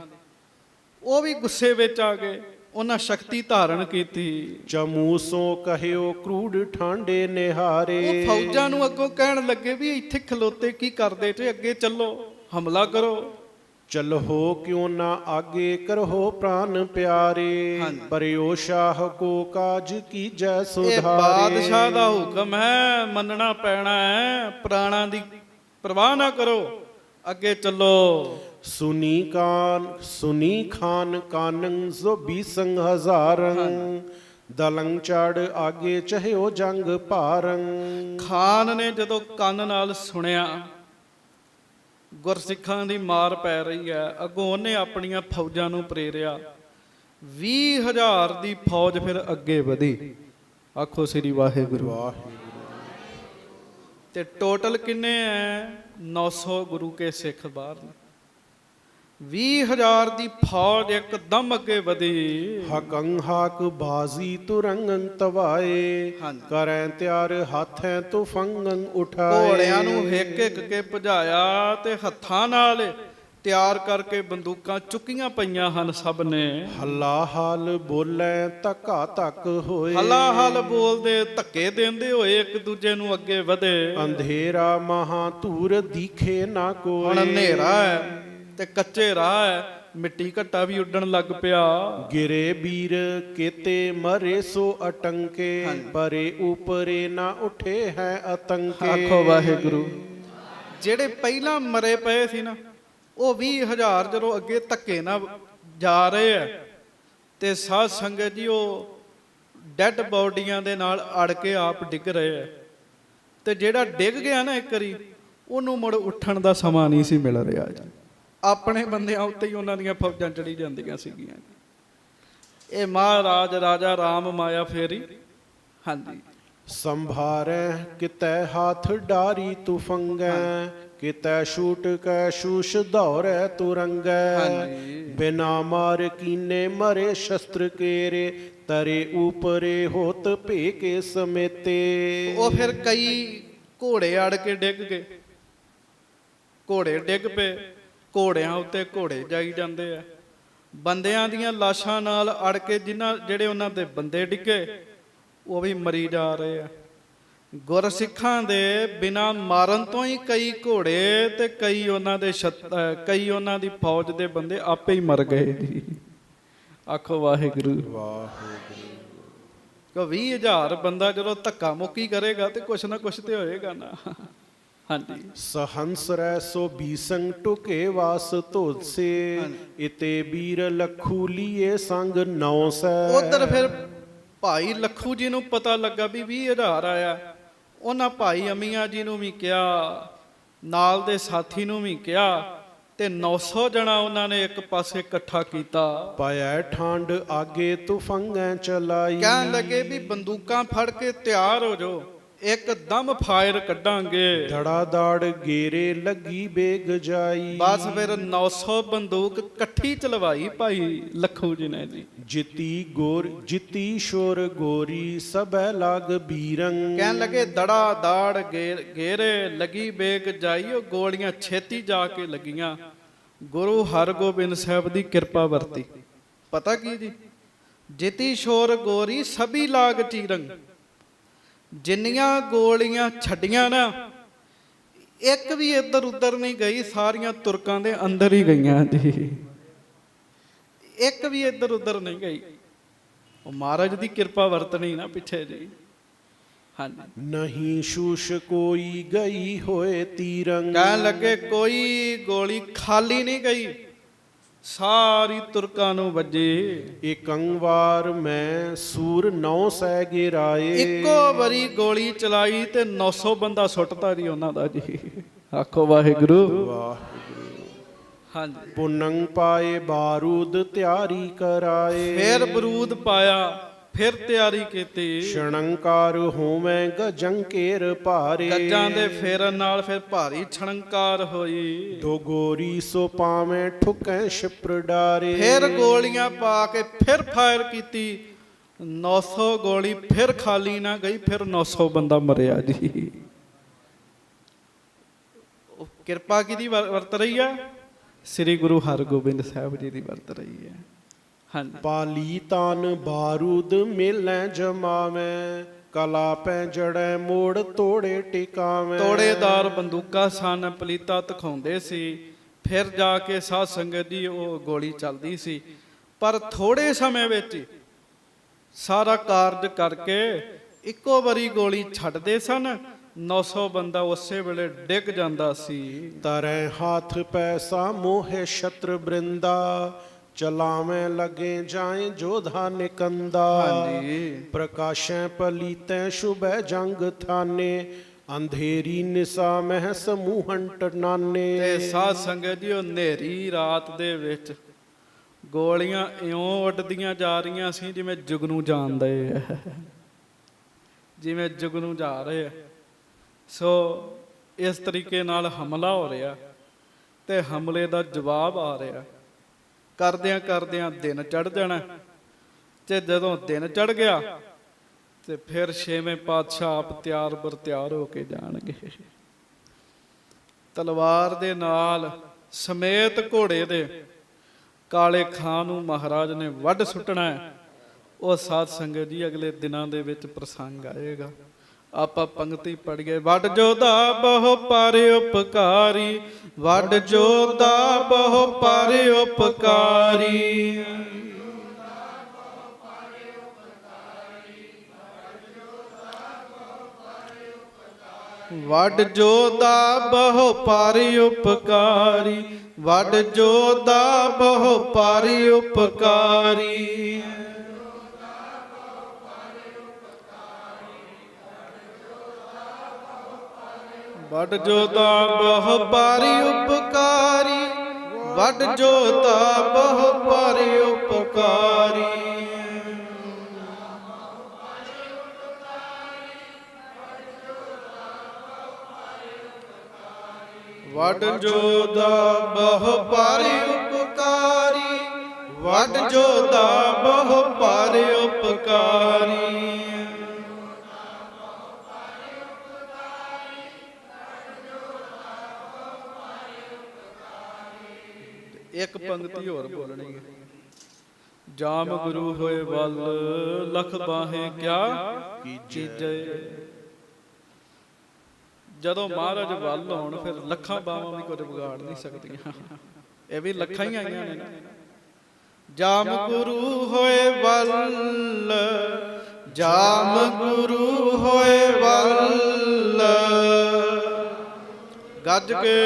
ਉਹ ਵੀ ਗੁੱਸੇ ਵਿੱਚ ਆ ਗਏ, ਉਹਨਾਂ ਸ਼ਕਤੀ ਧਾਰਨ ਕੀਤੀ। ਚਮੂ ਸੋ ਕਹਿਓ ਕਰੂੜ ਠਾਂਡੇ ਨਿਹਾਰੇ। ਉਹ ਫੌਜਾਂ ਨੂੰ ਅੱਗੋਂ ਕਹਿਣ ਲੱਗੇ ਵੀ ਇੱਥੇ ਖਲੋਤੇ ਕੀ ਕਰਦੇ ਤੇ, ਅੱਗੇ ਚੱਲੋ, ਹਮਲਾ ਕਰੋ। ਚਲੋ ਕਿਉਂ ਨਾ ਆਗੇ ਕਰੋ ਪ੍ਰਾਨ ਪਿਆਰੇ। ਪਰਿਓ ਸ਼ਾਹ ਕੋ ਕਾਜ ਕੀਜੈ ਸੁਧਾਰੇ। ਇਹ ਬਾਦਸ਼ਾਹ ਦਾ ਹੁਕਮ ਹੈ, ਮੰਨਣਾ ਪੈਣਾ ਹੈ, ਪ੍ਰਾਣਾਂ ਦੀ ਪਰਵਾਹ ਨਾ ਕਰੋ, ਅੱਗੇ ਚੱਲੋ। ਸੁਨੀ ਖਾਨ ਕਾਨੰ ਜ਼ੋ ਬੀਸੰ ਹਜ਼ਾਰੰ ਦਲੰ ਚੜ ਆਗੇ ਚਹਿਓ ਜੰਗ ਭਾਰੰ। ਖਾਨ ਨੇ ਜਦੋਂ ਕੰਨ ਨਾਲ ਸੁਣਿਆ ਗੁਰਸਿੱਖਾਂ ਦੀ ਮਾਰ ਪੈ ਰਹੀ ਹੈ, ਅੱਗੋਂ ਉਹਨੇ ਆਪਣੀਆਂ ਫੌਜਾਂ ਨੂੰ ਪ੍ਰੇਰਿਆ। 20,000 ਦੀ ਫੌਜ ਫਿਰ ਅੱਗੇ ਵਧੀ। ਆਖੋ ਸ੍ਰੀ ਵਾਹਿਗੁਰੂ। ਤੇ ਟੋਟਲ ਕਿੰਨੇ ਐ? 900 ਗੁਰੂ ਕੇ ਸਿੱਖ ਬਾਹਰ ਨੇ। 20,000 ਦੀ ਫੌਜ ਇੱਕਦਮ ਅੱਗੇ ਵਧੀ। ਹਕੰ ਹਾਕ ਬਾਜ਼ੀ ਤੁਰੰਗੰ ਤਵਾਏ ਕਰੈ ਤਿਆਰ ਹੱਥੈ ਤੁਫੰਗੰ ਉਠਾਏ। ਘੋੜਿਆਂ ਨੂੰ ਹਿੱਕ ਹਿੱਕ ਕੇ ਭਜਾਇਆ ਤੇ ਹੱਥਾਂ ਨਾਲ ਤਿਆਰ ਕਰਕੇ ਬੰਦੂਕਾਂ ਚੁੱਕੀਆਂ ਪਈਆਂ ਹਨ ਸਭ ਨੇ। ਹੱਲਾ ਹਾਲ ਬੋਲੇ ਧੱਕਾ ਧੱਕ ਹੋਏ। ਹੱਲਾ ਹਾਲ ਬੋਲਦੇ, ਧੱਕੇ ਦਿੰਦੇ ਹੋਏ ਇੱਕ ਦੂਜੇ ਨੂੰ ਅੱਗੇ ਵਧੇ। ਅੰਧੇਰਾ ਮਹਾ ਧੂਰ ਦਿਖੇ ਨਾ ਕੋਈ। ਹੁਣ ਹਨੇਰਾ ਹੈ ਤੇ ਕੱਚੇ ਰਾਹ ਹੈ, ਮਿੱਟੀ ਘੱਟਾ ਵੀ ਉੱਡਣ ਲੱਗ ਪਿਆ। ਗਿਰੇ ਵੀਰ ਕੇਤੇ ਮਰੇ ਸੋ ਅਟੰਕੇ ਪਰੇ ਉਪਰੇ ਨਾ ਉਠੇ ਹੈ ਅਤੰਕੇ। ਆਖੋ ਵਾਹਿਗੁਰੂ। ਜਿਹੜੇ ਪਹਿਲਾਂ ਮਰੇ ਪਏ ਸੀ ਨਾ, ਉਹ 20,000 ਜਦੋਂ ਅੱਗੇ ਧੱਕੇ ਨਾਲ ਜਾ ਰਹੇ ਆ ਤੇ ਸਾਧ ਸੰਗਤ ਜੀ ਉਹ ਡੈੱਡ ਬਾਡੀਆਂ ਦੇ ਨਾਲ ਅੜ ਕੇ ਆਪ ਡਿੱਗ ਰਹੇ ਆ। ਤੇ ਜਿਹੜਾ ਡਿੱਗ ਗਿਆ ਨਾ ਇੱਕ ਵਾਰੀ, ਉਹਨੂੰ ਮੁੜ ਉੱਠਣ ਦਾ ਸਮਾਂ ਨਹੀਂ ਸੀ ਮਿਲ ਰਿਹਾ ਜੀ। ਆਪਣੇ ਬੰਦਿਆਂ ਉੱਤੇ ਹੀ ਉਹਨਾਂ ਦੀਆਂ ਫੌਜਾਂ ਚੜੀ ਜਾਂਦੀਆਂ ਸੀਗੀਆਂ। ਇਹ ਮਹਾਰਾਜ ਰਾਜਾ ਰਾਮ ਮਾਇਆ ਫੇਰੀ। ਹਾਂਜੀ। ਸੰਭਾਰੈ ਕਿਤੈ ਹਾਥ ਡਾਰੀ ਤੁਫੰਗੈ ਕਿਤੈ ਛੂਟ ਕੈ ਸ਼ੂਸ਼ ਦੌੜੈ ਤੁਰੰਗੈ। ਬਿਨਾ ਮਾਰ ਕੀਨੇ ਮਰੇ ਸ਼ਸਤਰ ਕੇਰੇ ਤਰੇ ਉਪਰੇ ਹੋਤ ਭੇ ਕੇ ਸਮੇਤੇ। ਉਹ ਫਿਰ ਕਈ ਘੋੜੇ ਅੜ ਕੇ ਡਿੱਗ ਗਏ, ਘੋੜੇ ਡਿੱਗ ਪਏ, ਘੋੜਿਆਂ ਉੱਤੇ ਘੋੜੇ ਜਾਈ ਜਾਂਦੇ ਆ। ਬੰਦਿਆਂ ਦੀਆਂ ਲਾਸ਼ਾਂ ਨਾਲ ਅੜ ਕੇ ਜਿਹੜੇ ਉਹਨਾਂ ਦੇ ਬੰਦੇ ਡਿੱਗੇ ਉਹ ਵੀ ਮਰੀ ਜਾ ਰਹੇ ਆ। ਗੁਰਸਿੱਖਾਂ ਦੇ ਬਿਨਾਂ ਮਾਰਨ ਤੋਂ ਹੀ ਕਈ ਘੋੜੇ ਤੇ ਕਈ ਉਹਨਾਂ ਦੀ ਫੌਜ ਦੇ ਬੰਦੇ ਆਪੇ ਹੀ ਮਰ ਗਏ ਜੀ। ਆਖੋ ਵਾਹਿਗੁਰੂ। ਵਾਹਿਗੁਰੂ। 20,000 ਬੰਦਾ ਜਦੋਂ ਧੱਕਾ ਮੁੱਕੀ ਕਰੇਗਾ ਤੇ ਕੁਛ ਨਾ ਕੁਛ ਤੇ ਹੋਏਗਾ ਨਾ। ਹਾਂਜੀ। ਸਹੰਸ ਰਹਿ ਸੋ ਬੀਸੰ ਟੁਕੇ ਵਾਸ ਧੋਸੇ ਇਤੇ ਵੀਰ ਲੱਖੂ ਲੀਏ ਸੰਗ 900। ਉਧਰ ਫਿਰ ਭਾਈ ਲੱਖੂ ਜੀ ਨੂੰ ਪਤਾ ਲੱਗਾ ਵੀ 20,000 ਆਇਆ। ਉਹਨਾਂ ਭਾਈ ਅਮੀਆਂ ਜੀ ਨੂੰ ਵੀ ਕਿਹਾ, ਨਾਲ ਦੇ ਸਾਥੀ ਨੂੰ ਵੀ ਕਿਹਾ ਤੇ 900 ਜਣਾ ਉਹਨਾਂ ਨੇ ਇੱਕ ਪਾਸੇ ਇਕੱਠਾ ਕੀਤਾ। ਪਾਇਐ ਠਾਂਡ ਆਗੇ ਤੁਫੰਗੈ ਚਲਾਈ। ਕਹਿਣ ਲੱਗੇ ਵੀ ਬੰਦੂਕਾਂ ਫੜ ਕੇ ਤਿਆਰ ਹੋ ਜਾਓ, ਇੱਕਦਮ ਫਾਇਰ ਕੱਢਾਂਗੇ। ਧੜਾ ਦਾੜ ਗੇਰੇ ਲੱਗੀ ਬੇਗ ਜਾਈ। ਬਸ ਫਿਰ 900 ਬੰਦੂਕ ਇਕੱਠੀ ਚਲਵਾਈ ਭਾਈ ਲੱਖੂ ਜੀ ਨੇ ਜੀ। ਜਿੱਤੀ ਸ਼ੋਰ ਗੋਰੀ ਸਭੈ ਲਾਗ ਬੀਰੰਗ। ਕਹਿਣ ਲੱਗੇ ਦੜਾ ਦਾੜ ਗੇਰੇ ਲੱਗੀ ਬੇਗ ਜਾਈ। ਉਹ ਗੋਲੀਆਂ ਛੇਤੀ ਜਾ ਕੇ ਲੱਗੀਆਂ। ਗੁਰੂ ਹਰਗੋਬਿੰਦ ਸਾਹਿਬ ਦੀ ਕਿਰਪਾ ਵਰਤੀ। ਪਤਾ ਕੀ ਜੀ, ਜਿੱਤੀ ਸ਼ੋਰ ਗੋਰੀ ਸਭੀ ਲਾਗ ਚੀਰੰਗ। ਜਿੰਨੀਆਂ ਗੋਲੀਆਂ ਛੱਡੀਆਂ ਨਾ, ਇੱਕ ਵੀ ਇੱਧਰ ਉੱਧਰ ਨਹੀਂ ਗਈ, ਸਾਰੀਆਂ ਤੁਰਕਾਂ ਦੇ ਅੰਦਰ ਹੀ ਗਈਆਂ ਜੀ। ਇੱਕ ਵੀ ਇੱਧਰ ਉੱਧਰ ਨਹੀਂ ਗਈ। ਉਹ ਮਹਾਰਾਜ ਦੀ ਕਿਰਪਾ ਵਰਤਣੀ ਨਾ ਪਿੱਛੇ ਜੀ। ਹਾਂਜੀ। ਨਹੀਂ ਸ਼ੂਸ਼ ਕੋਈ ਗਈ ਹੋਏ ਤੀਰੰਗ। ਕਹਿਣ ਲੱਗੇ ਕੋਈ ਗੋਲੀ ਖਾਲੀ ਨਹੀਂ ਗਈ, ਸਾਰੀ ਤੁਰਕਾਂ ਨੂੰ ਵੱਜੀ। ਇਕੰਵਾਰ ਮੈਂ ਸੂਰ 900 ਗਿਰਾਏ। ਇੱਕੋ ਵਾਰੀ ਗੋਲੀ ਚਲਾਈ ਤੇ 900 ਬੰਦਾ ਸੁੱਟਤਾ ਜੀ ਉਹਨਾਂ ਦਾ ਜੀ। ਆਖੋ ਵਾਹਿਗੁਰੂ। ਵਾਹਿਗੁਰੂ। ਹਾਂਜੀ। ਪੁਨੰਗ ਪਾਏ ਬਾਰੂਦ ਤਿਆਰੀ ਕਰਾਏ। ਫਿਰ ਬਰੂਦ ਪਾਇਆ, ਫਿਰ ਤਿਆਰੀ ਕੀਤੀ। ਛਣੰਕਾਰ ਹੋਵੇਂ ਗਜੰਕੇਰ ਭਾਰੇ। ਗੱਜਾਂ ਦੇ ਫੇਰਨ ਨਾਲ ਫਿਰ ਭਾਰੀ ਛਣੰਕਾਰ ਹੋਈ। ਦੋ ਗੋਰੀ ਸੋ ਪਾਵੇਂ ਠੁਕੈ ਛਿਪਰ ਡਾਰੇ। ਫਿਰ ਗੋਲੀਆਂ ਪਾ ਕੇ ਫਿਰ ਫਾਇਰ ਕੀਤੀ। 900 ਗੋਲੀ ਫਿਰ ਖਾਲੀ ਨਾ ਗਈ, ਫਿਰ 900 ਬੰਦਾ ਮਰਿਆ ਜੀ। ਉਹ ਕਿਰਪਾ ਕਿਹਦੀ ਵਰਤ ਰਹੀ ਆ? ਸ੍ਰੀ ਗੁਰੂ ਹਰਗੋਬਿੰਦ ਸਾਹਿਬ ਜੀ ਦੀ ਵਰਤ ਰਹੀ ਹੈ। ਹਾਂਜੀ। ਪਾਲੀ ਤਾਨ ਬਾਰੂਦ ਮੇਲੇ ਜਮਾਵੇਂ। ਕਲਾ ਪੈ ਜੜੈ ਮੋੜ ਤੋੜੇ ਟਿਕਾਵੇਂ। ਤੋੜੇਦਾਰ ਬੰਦੂਕਾਂ ਸਨ, ਪਲੀਤਾ ਦਿਖਾਉਂਦੇ ਸੀ। ਫਿਰ ਜਾ ਕੇ ਸਾਧ ਸੰਗਤ ਦੀ ਉਹ ਗੋਲੀ ਚੱਲਦੀ ਸੀ। ਪਰ ਥੋੜੇ ਸਮੇਂ ਵਿੱਚ ਸਾਰਾ ਕਾਰਜ ਕਰਕੇ ਇੱਕੋ ਵਾਰੀ ਗੋਲੀ ਛੱਡਦੇ ਸਨ। 900 ਬੰਦਾ ਉਸੇ ਵੇਲੇ ਡਿੱਗ ਜਾਂਦਾ ਸੀ। ਤਰੈ ਹਾਥ ਪੈਸਾ ਮੋਹਿ ਛਤਰ ਬ੍ਰਿੰਦਾ। ਚਲਾਵੇਂ ਲਗੇ ਜਾਏ ਜੋਧਾ ਨਿਕੰਦਾ। ਹਾਂਜੀ। ਪ੍ਰਕਾਸ਼ੈ ਪਲੀਤੈ ਸ਼ੁਭੈ ਜੰਗ ਥਾਨੇ। ਅੰਧੇਰੀ ਨਿਸਾ ਮਹਿ ਸਮੂਹਨ ਟਨਾਨੇ। ਤੇ ਸਾਧ ਸੰਗਤ ਜੀ ਉਹ ਹਨੇਰੀ ਰਾਤ ਦੇ ਵਿੱਚ ਗੋਲੀਆਂ ਇਉਂ ਉੱਡਦੀਆਂ ਜਾ ਰਹੀਆਂ ਸੀ ਜਿਵੇਂ ਜੁਗਨੂ ਜਾਂਦੇ ਆ, ਜਿਵੇਂ ਜੁਗਨੂ ਜਾ ਰਹੇ ਆ। ਸੋ ਇਸ ਤਰੀਕੇ ਨਾਲ ਹਮਲਾ ਹੋ ਰਿਹਾ ਤੇ ਹਮਲੇ ਦਾ ਜਵਾਬ ਆ ਰਿਹਾ। ਕਰਦਿਆਂ ਕਰਦਿਆਂ ਦਿਨ ਚੜ ਜਾਣਾ ਤੇ ਜਦੋਂ ਦਿਨ ਚੜ ਗਿਆ ਤੇ ਫਿਰ ਛੇਵੇਂ ਪਾਤਸ਼ਾਹ ਆਪ ਤਿਆਰ ਬਰ ਤਿਆਰ ਹੋ ਕੇ ਜਾਣਗੇ। ਤਲਵਾਰ ਦੇ ਨਾਲ ਸਮੇਤ ਘੋੜੇ ਦੇ ਕਾਲੇ ਖਾਂ ਨੂੰ ਮਹਾਰਾਜ ਨੇ ਵੱਢ ਸੁੱਟਣਾ। ਉਹ ਸਾਧ ਸੰਗਤ ਜੀ ਅਗਲੇ ਦਿਨਾਂ ਦੇ ਵਿੱਚ ਪ੍ਰਸੰਗ ਆਏਗਾ। ਆਪਾਂ ਪੰਕਤੀ ਪੜ੍ਹੀਏ। ਵੱਡ ਜੋਧਾ ਬਹੁ ਪਰ ਉਪਕਾਰੀ। ਵੱਡ ਜੋਧਾ ਬਹੁ ਪਰ ਉਪਕਾਰੀ। ਵੱਡ ਜੋਧਾ ਬਹੁ ਪਰ ਉਪਕਾਰੀ। ਵੱਡ ਜੋਧਾ ਬਹੁ ਪਰ ਉਪਕਾਰੀ। ਵੱਡ ਜੋਧਾ ਬਹੁ ਪਰ ਉਪਕਾਰੀ। ਵੱਡ ਜੋਧਾ ਬਹੁ ਪਰ ਉਪਕਾਰੀ। ਵੱਡ ਜੋਧਾ ਬਹੁ ਪਰ ਉਪਕਾਰੀ। ਵੱਡ ਜੋਧਾ ਬਹੁ ਪਰ ਉਪਕਾਰੀ। ਇੱਕ ਪੰਕਤੀ ਹੋਰ ਬੋਲਣੀ ਹੈ। ਜਾਮ ਗੁਰੂ ਹੋਏ ਵੱਲ ਲਖ ਬਾਹੇ ਕਿਆ ਕੀਜੈ। ਜਦੋਂ ਮਹਾਰਾਜ ਵੱਲ ਹੋਣ ਫਿਰ ਲੱਖਾਂ ਬਾਹਾਂ ਵੀ ਕੁਝ ਵਿਗਾੜ ਨਹੀਂ ਸਕਦੀਆਂ। ਇਹ ਵੀ ਲੱਖਾਂ ਹੀ ਆਈਆਂ ਨੇ। ਜਾਮ ਗੁਰੂ ਹੋਏ ਵੱਲ। ਜਾਮ ਗੁਰੂ ਹੋਏ ਵੱਲ। ਗੱਜ ਕੇ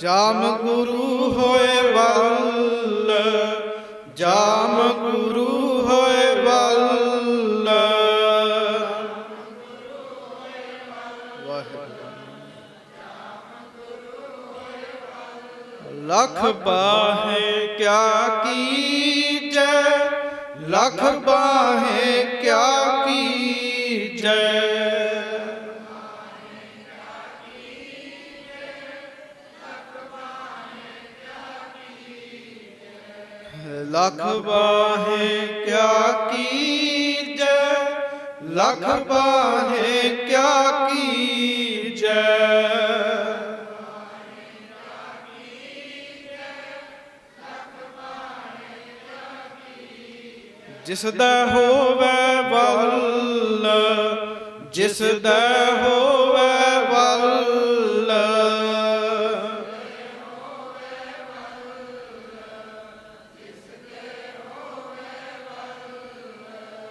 ਜਾਮ ਗੁਰੂ ਹੋਏ ਵੱਲ। ਜਾਮ ਗੁਰੂ ਹੋਏ ਵੱਲ। लख बाहे क्या कीजै, लख बाहे क्या कीजै। लख बाहे क्या कीजै, लख बाहे क्या कीजै। जिसदा होवे वल, जिसदा होवे वल,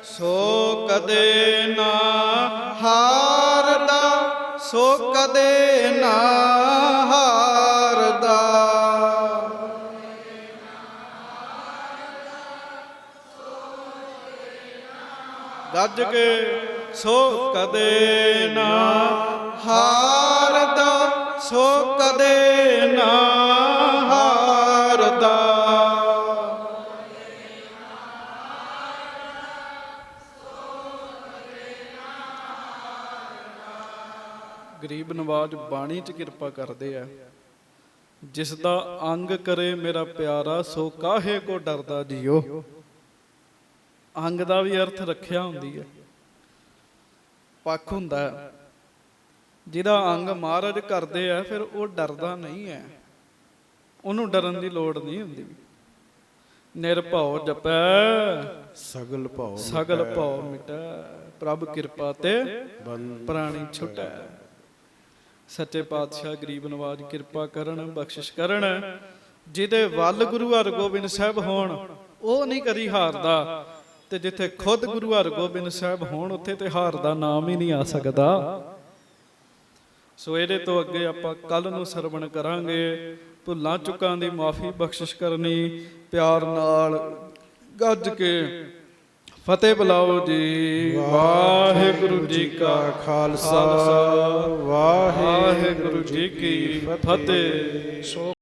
सो कदे ना हारदा, सो कदे ना हारदा। ਗੱਜ ਕੇ ਸੋ ਕਦੇ ਨਾ ਹਾਰਦਾ, ਸੋ ਕਦੇ ਨਾ ਹਾਰਦਾ। ਗਰੀਬ ਨਵਾਜ ਬਾਣੀ 'ਚ ਕਿਰਪਾ ਕਰਦੇ ਆ। ਜਿਸ ਦਾ ਅੰਗ ਕਰੇ ਮੇਰਾ ਪਿਆਰਾ, ਸੋ ਕਾਹੇ ਕੋ ਡਰਦਾ ਜੀਓ। ਅੰਗ ਦਾ ਵੀ ਅਰਥ ਰੱਖਿਆ ਹੁੰਦੀ ਹੈ, ਪੱਖ ਹੁੰਦਾ ਹੈ। ਜਿਹਦਾ ਅੰਗ ਮਹਾਰਾਜ ਕਰਦੇ ਆ ਫਿਰ ਉਹ ਡਰਦਾ ਨਹੀਂ ਹੈ, ਉਹਨੂੰ ਡਰਨ ਦੀ ਲੋੜ ਨਹੀਂ ਹੁੰਦੀ। ਨਿਰਭਉ ਜਪੈ ਸਗਲ ਭਉ, ਸਗਲ ਭਉ ਮਿਟੈ, ਪ੍ਰਭ ਕਿਰਪਾ ਤੇ ਪ੍ਰਾਣੀ ਛੁਟੈ। ਸੱਚੇ ਪਾਤਸ਼ਾਹ ਗਰੀਬ ਨਵਾਜ ਕਿਰਪਾ ਕਰਨ, ਬਖਸ਼ਿਸ਼ ਕਰਨ। ਜਿਹਦੇ ਵੱਲ ਗੁਰੂ ਹਰਗੋਬਿੰਦ ਸਾਹਿਬ ਹੋਣ ਉਹ ਨਹੀਂ ਕਦੀ ਹਾਰਦਾ, ਤੇ ਜਿੱਥੇ ਖੁਦ ਗੁਰੂ ਹਰਗੋਬਿੰਦ ਸਾਹਿਬ ਹੋਣ ਉੱਥੇ ਤੇ ਹਾਰ ਦਾ ਨਾਮ ਹੀ ਨਹੀਂ ਆ ਸਕਦਾ। ਸੋ ਇਹਦੇ ਤੋਂ ਅੱਗੇ ਆਪਾਂ ਕੱਲ ਨੂੰ ਸਰਵਣ ਕਰਾਂਗੇ। ਭੁੱਲਾਂ ਚੁੱਕਾਂ ਦੀ ਮਾਫੀ ਬਖਸ਼ਿਸ਼ ਕਰਨੀ। ਪਿਆਰ ਨਾਲ ਗੱਜ ਕੇ ਫਤਿਹ ਬੁਲਾਓ ਜੀ। ਵਾਹਿਗੁਰੂ ਜੀ ਕਾ ਖਾਲਸਾ, ਵਾਹਿਗੁਰੂ ਜੀ ਕੀ ਫਤਿਹ।